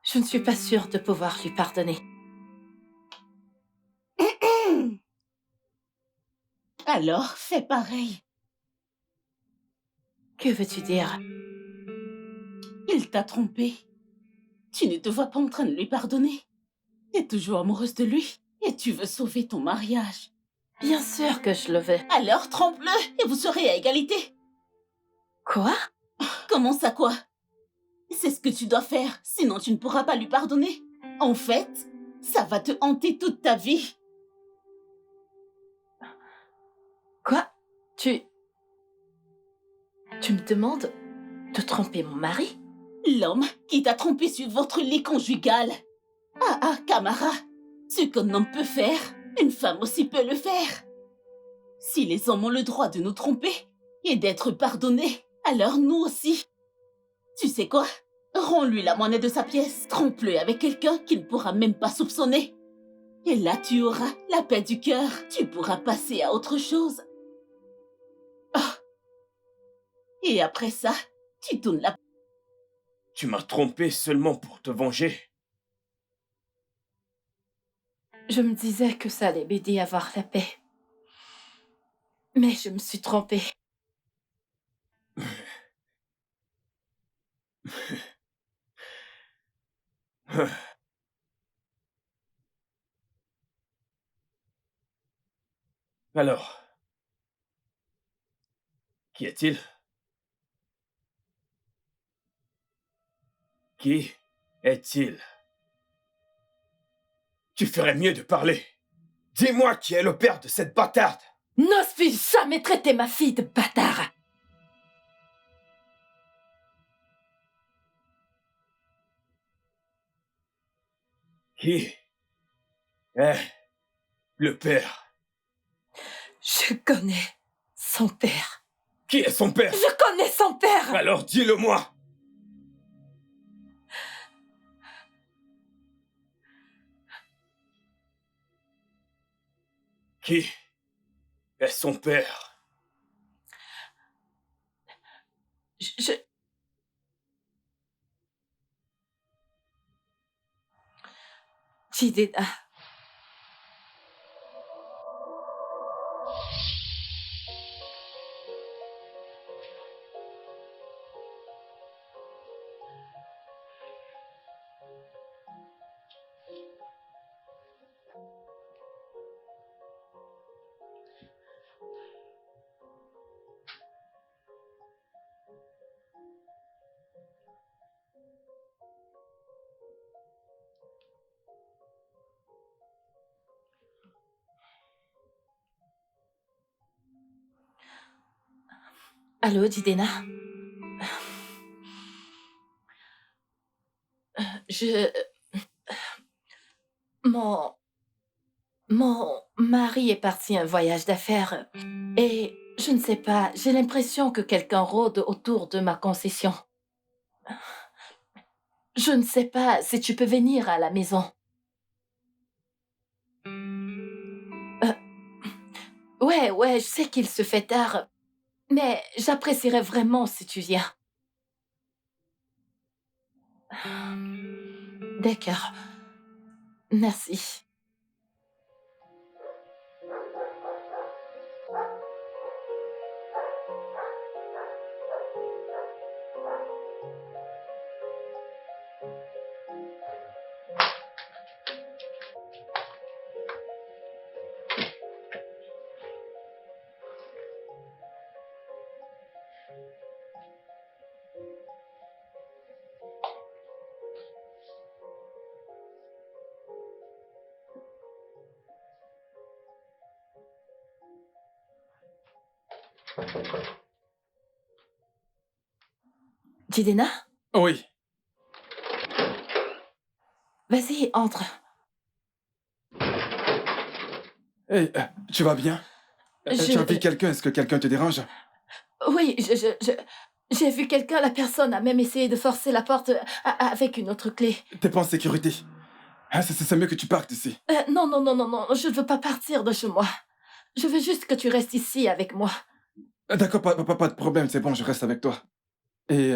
Speaker 1: Je ne suis pas sûre de pouvoir lui pardonner.
Speaker 5: Alors, fais pareil.
Speaker 1: Que veux-tu dire?
Speaker 5: Il t'a trompé. Tu ne te vois pas en train de lui pardonner. T'es toujours amoureuse de lui et tu veux sauver ton mariage.
Speaker 1: Bien sûr que je le veux.
Speaker 5: Alors, trompe-le et vous serez à égalité.
Speaker 1: Quoi?
Speaker 5: Comment ça, quoi? C'est ce que tu dois faire, sinon tu ne pourras pas lui pardonner. En fait, ça va te hanter toute ta vie.
Speaker 1: Quoi? Tu me demandes de tromper mon mari?
Speaker 5: L'homme qui t'a trompé sur votre lit conjugal. Camara, ce qu'un homme peut faire, une femme aussi peut le faire. Si les hommes ont le droit de nous tromper et d'être pardonnés, alors nous aussi. Tu sais quoi? Rends-lui la monnaie de sa pièce, trompe-le avec quelqu'un qu'il ne pourra même pas soupçonner. Et là, tu auras la paix du cœur. Tu pourras passer à autre chose. Ah. Et après ça, tu tournes la...
Speaker 2: Tu m'as trompé seulement pour te venger.
Speaker 1: Je me disais que ça allait m'aider à avoir la paix. Mais je me suis trompée.
Speaker 2: Alors, qui est-il? Qui est-il? Tu ferais mieux de parler. Dis-moi qui est le père de cette bâtarde.
Speaker 1: N'ose jamais traiter ma fille de bâtard!
Speaker 2: Qui est le père?
Speaker 1: Je connais son père.
Speaker 2: Qui est son père?
Speaker 1: Je connais son père!
Speaker 2: Alors dis-le-moi. Qui est son père?
Speaker 1: Je... Jidéna. Allô, Jidéna? Mon mari est parti un voyage d'affaires et je ne sais pas, j'ai l'impression que quelqu'un rôde autour de ma concession. Je ne sais pas si tu peux venir à la maison. Ouais, je sais qu'il se fait tard, mais j'apprécierais vraiment si tu viens. D'accord. Merci. Jidena,
Speaker 4: Oui.
Speaker 1: vas-y, entre.
Speaker 4: Hey, tu vas bien? Tu as vu quelqu'un? Est-ce que quelqu'un te dérange?
Speaker 1: Oui, j'ai vu quelqu'un, la personne a même essayé de forcer la porte avec une autre clé.
Speaker 4: T'es pas en sécurité. Hein, c'est mieux que tu partes d'ici.
Speaker 1: Non, non, non, non, non, je ne veux pas partir de chez moi. Je veux juste que tu restes ici avec moi.
Speaker 4: D'accord, pas de problème, c'est bon, je reste avec toi. Et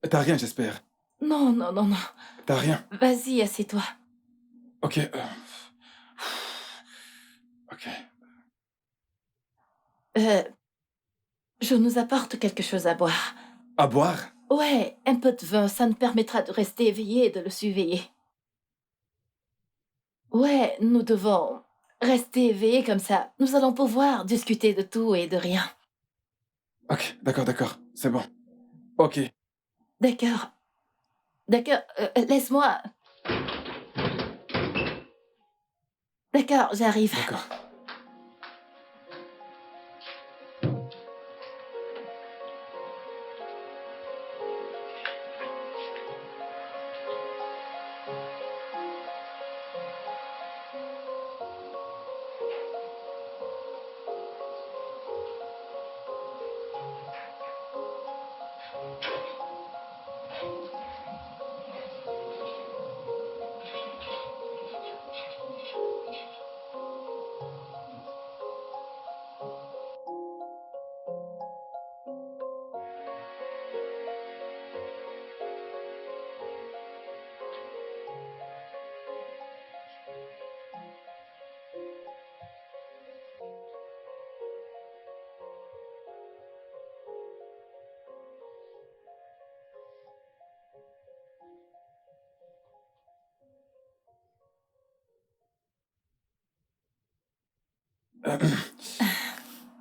Speaker 4: t'as rien, j'espère.
Speaker 1: Non, non, non, non.
Speaker 4: T'as rien?
Speaker 1: Vas-y, assieds-toi.
Speaker 4: Ok. Ok.
Speaker 1: Je nous apporte quelque chose à boire.
Speaker 4: À boire?
Speaker 1: Ouais, un peu de vin, ça nous permettra de rester éveillés et de le surveiller. Ouais, nous devons rester éveillés comme ça. Nous allons pouvoir discuter de tout et de rien.
Speaker 4: Ok, d'accord, c'est bon. Ok.
Speaker 1: D'accord. D'accord, laisse-moi... D'accord, j'arrive.
Speaker 4: D'accord.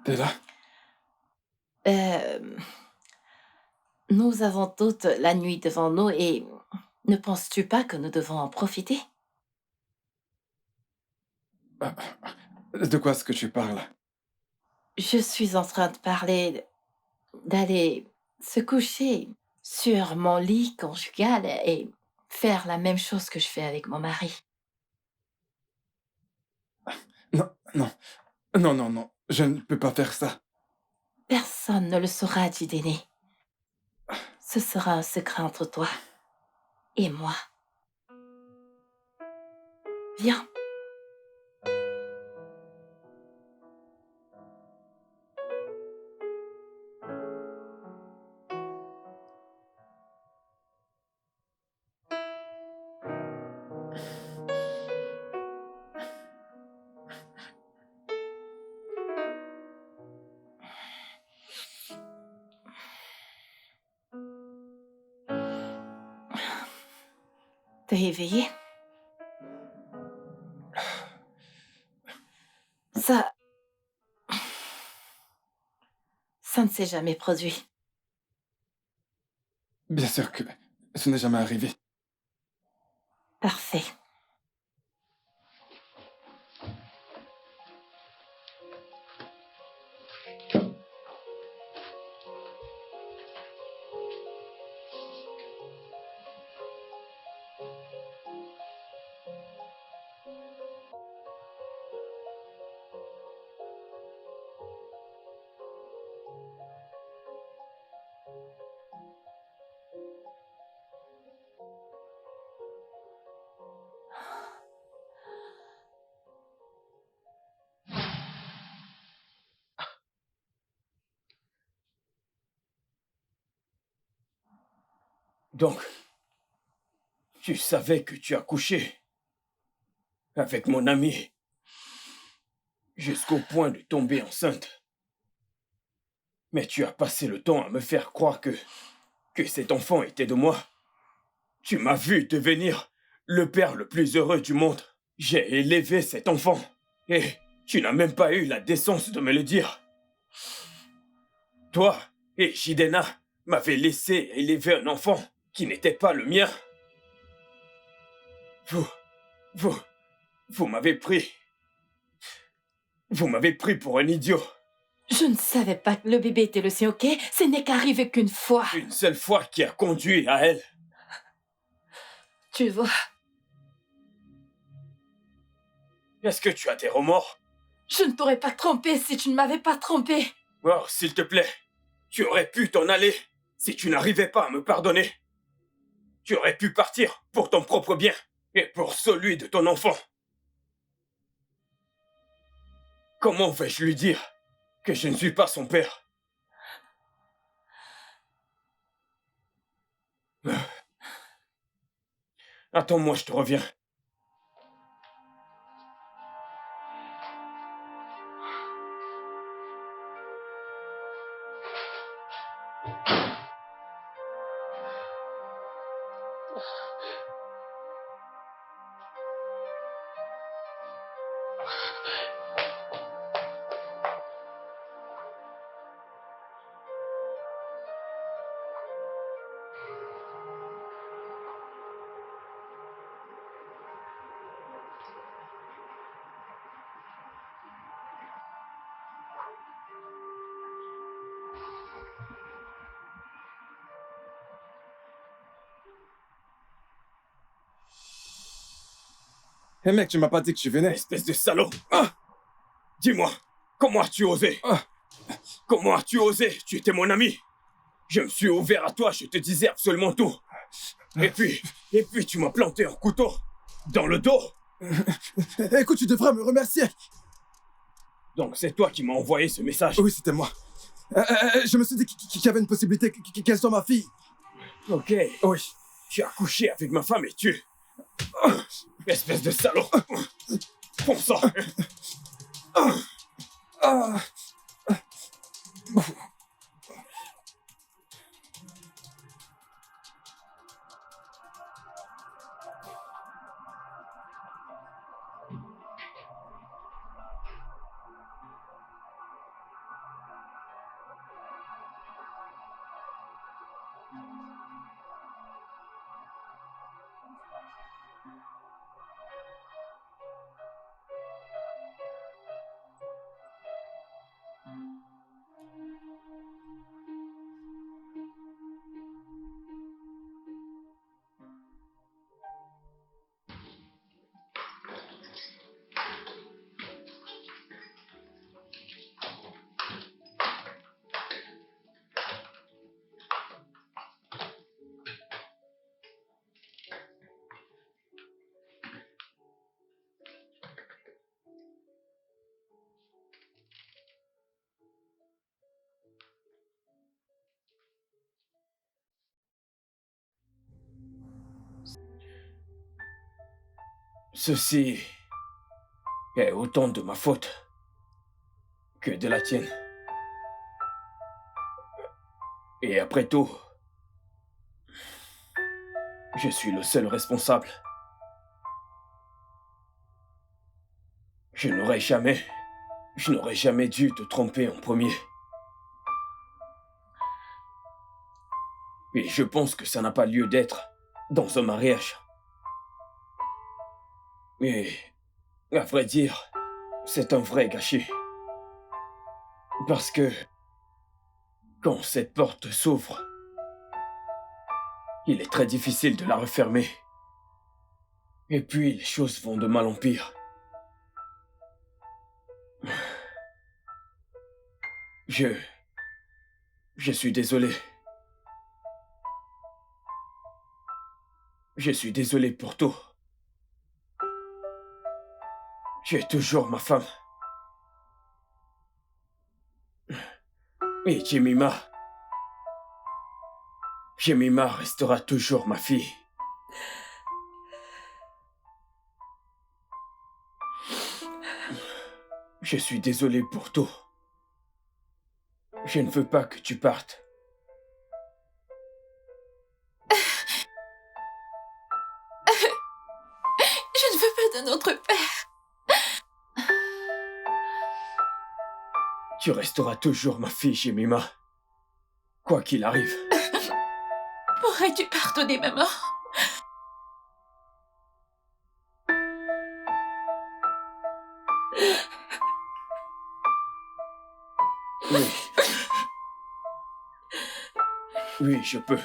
Speaker 4: T'es là?
Speaker 1: Nous avons toute la nuit devant nous et ne penses-tu pas que nous devons en profiter?
Speaker 4: De quoi est-ce que tu parles?
Speaker 1: Je suis en train de parler d'aller se coucher sur mon lit conjugal et faire la même chose que je fais avec mon mari.
Speaker 4: Non. Je ne peux pas faire ça.
Speaker 1: Personne ne le saura, Jidene. Ce sera un secret entre toi et moi. Viens. T'es éveillé? Ça ne s'est jamais produit.
Speaker 4: Bien sûr que ce n'est jamais arrivé.
Speaker 1: Parfait.
Speaker 2: Donc, tu savais que tu as couché avec mon ami jusqu'au point de tomber enceinte. Mais tu as passé le temps à me faire croire que cet enfant était de moi. Tu m'as vu devenir le père le plus heureux du monde. J'ai élevé cet enfant et tu n'as même pas eu la décence de me le dire. Toi et Jidena m'avez laissé élever un enfant qui n'était pas le mien. Vous m'avez pris. Vous m'avez pris pour un idiot.
Speaker 1: Je ne savais pas que le bébé était le sien, ok? Ce n'est qu'arrivé qu'une fois.
Speaker 2: Une seule fois qui a conduit à elle.
Speaker 1: Tu vois,
Speaker 2: Est-ce que tu as des remords?
Speaker 1: je ne t'aurais pas trompé si tu ne m'avais pas trompé.
Speaker 2: Oh, s'il te plaît, tu aurais pu t'en aller si tu n'arrivais pas à me pardonner. Tu aurais pu partir pour ton propre bien et pour celui de ton enfant. Comment vais-je lui dire que je ne suis pas son père? Attends-moi, je te reviens.
Speaker 4: Hé mec, tu m'as pas dit que tu venais.
Speaker 2: Espèce de salaud! Dis-moi, comment as-tu osé? Comment as-tu osé? Tu étais mon ami. Je me suis ouvert à toi, je te disais absolument tout. Et puis tu m'as planté un couteau dans le dos.
Speaker 4: Écoute, tu devrais me remercier.
Speaker 2: Donc c'est toi qui m'as envoyé ce message.
Speaker 4: Oui, c'était moi. Je me suis dit qu'il y avait une possibilité qu'elle soit ma fille.
Speaker 2: Ok.
Speaker 4: Oui.
Speaker 2: Tu as couché avec ma femme et tu... Espèce de salaud. Bon sang.
Speaker 4: Ah.
Speaker 2: Ceci est autant de ma faute que de la tienne. Et après tout, je suis le seul responsable. Je n'aurais jamais dû te tromper en premier. Et je pense que ça n'a pas lieu d'être dans un mariage. Et, à vrai dire, c'est un vrai gâchis. Parce que, quand cette porte s'ouvre, il est très difficile de la refermer. Et puis, les choses vont de mal en pire. Je suis désolé. Je suis désolé pour tout. Tu es toujours ma femme. Et Jemima restera toujours ma fille. Je suis désolé pour tout. Je ne veux pas que tu partes.
Speaker 1: Je ne veux pas d'un autre père.
Speaker 2: Tu resteras toujours ma fille, Jemima. Quoi qu'il arrive.
Speaker 1: Pourrais-tu pardonner ma mort?
Speaker 2: Oui, je peux.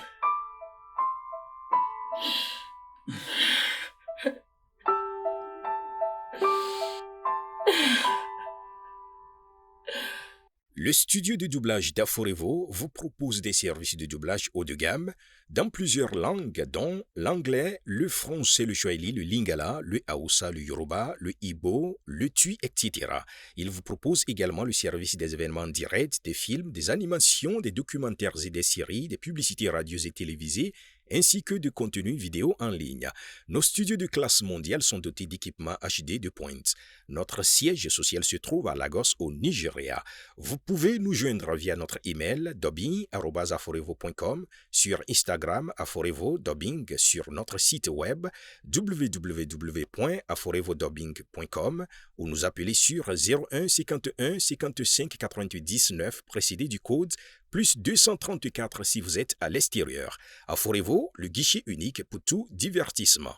Speaker 8: Le studio de doublage d'Aforevo vous propose des services de doublage haut de gamme dans plusieurs langues, dont l'anglais, le français, le swahili, le lingala, le haoussa, le yoruba, le igbo, le tui, etc. Il vous propose également le service des événements directs, des films, des animations, des documentaires et des séries, des publicités radios et télévisées, ainsi que de contenus vidéo en ligne. Nos studios de classe mondiale sont dotés d'équipements HD de pointe. Notre siège social se trouve à Lagos, au Nigeria. Vous pouvez nous joindre via notre email dubbing@aforevo.com, sur Instagram aforevo-dubbing, sur notre site web www.aforevodubbing.com ou nous appeler sur 01 51 55 90 9 précédé du code plus 234 si vous êtes à l'extérieur. Aforevo, le guichet unique pour tout divertissement.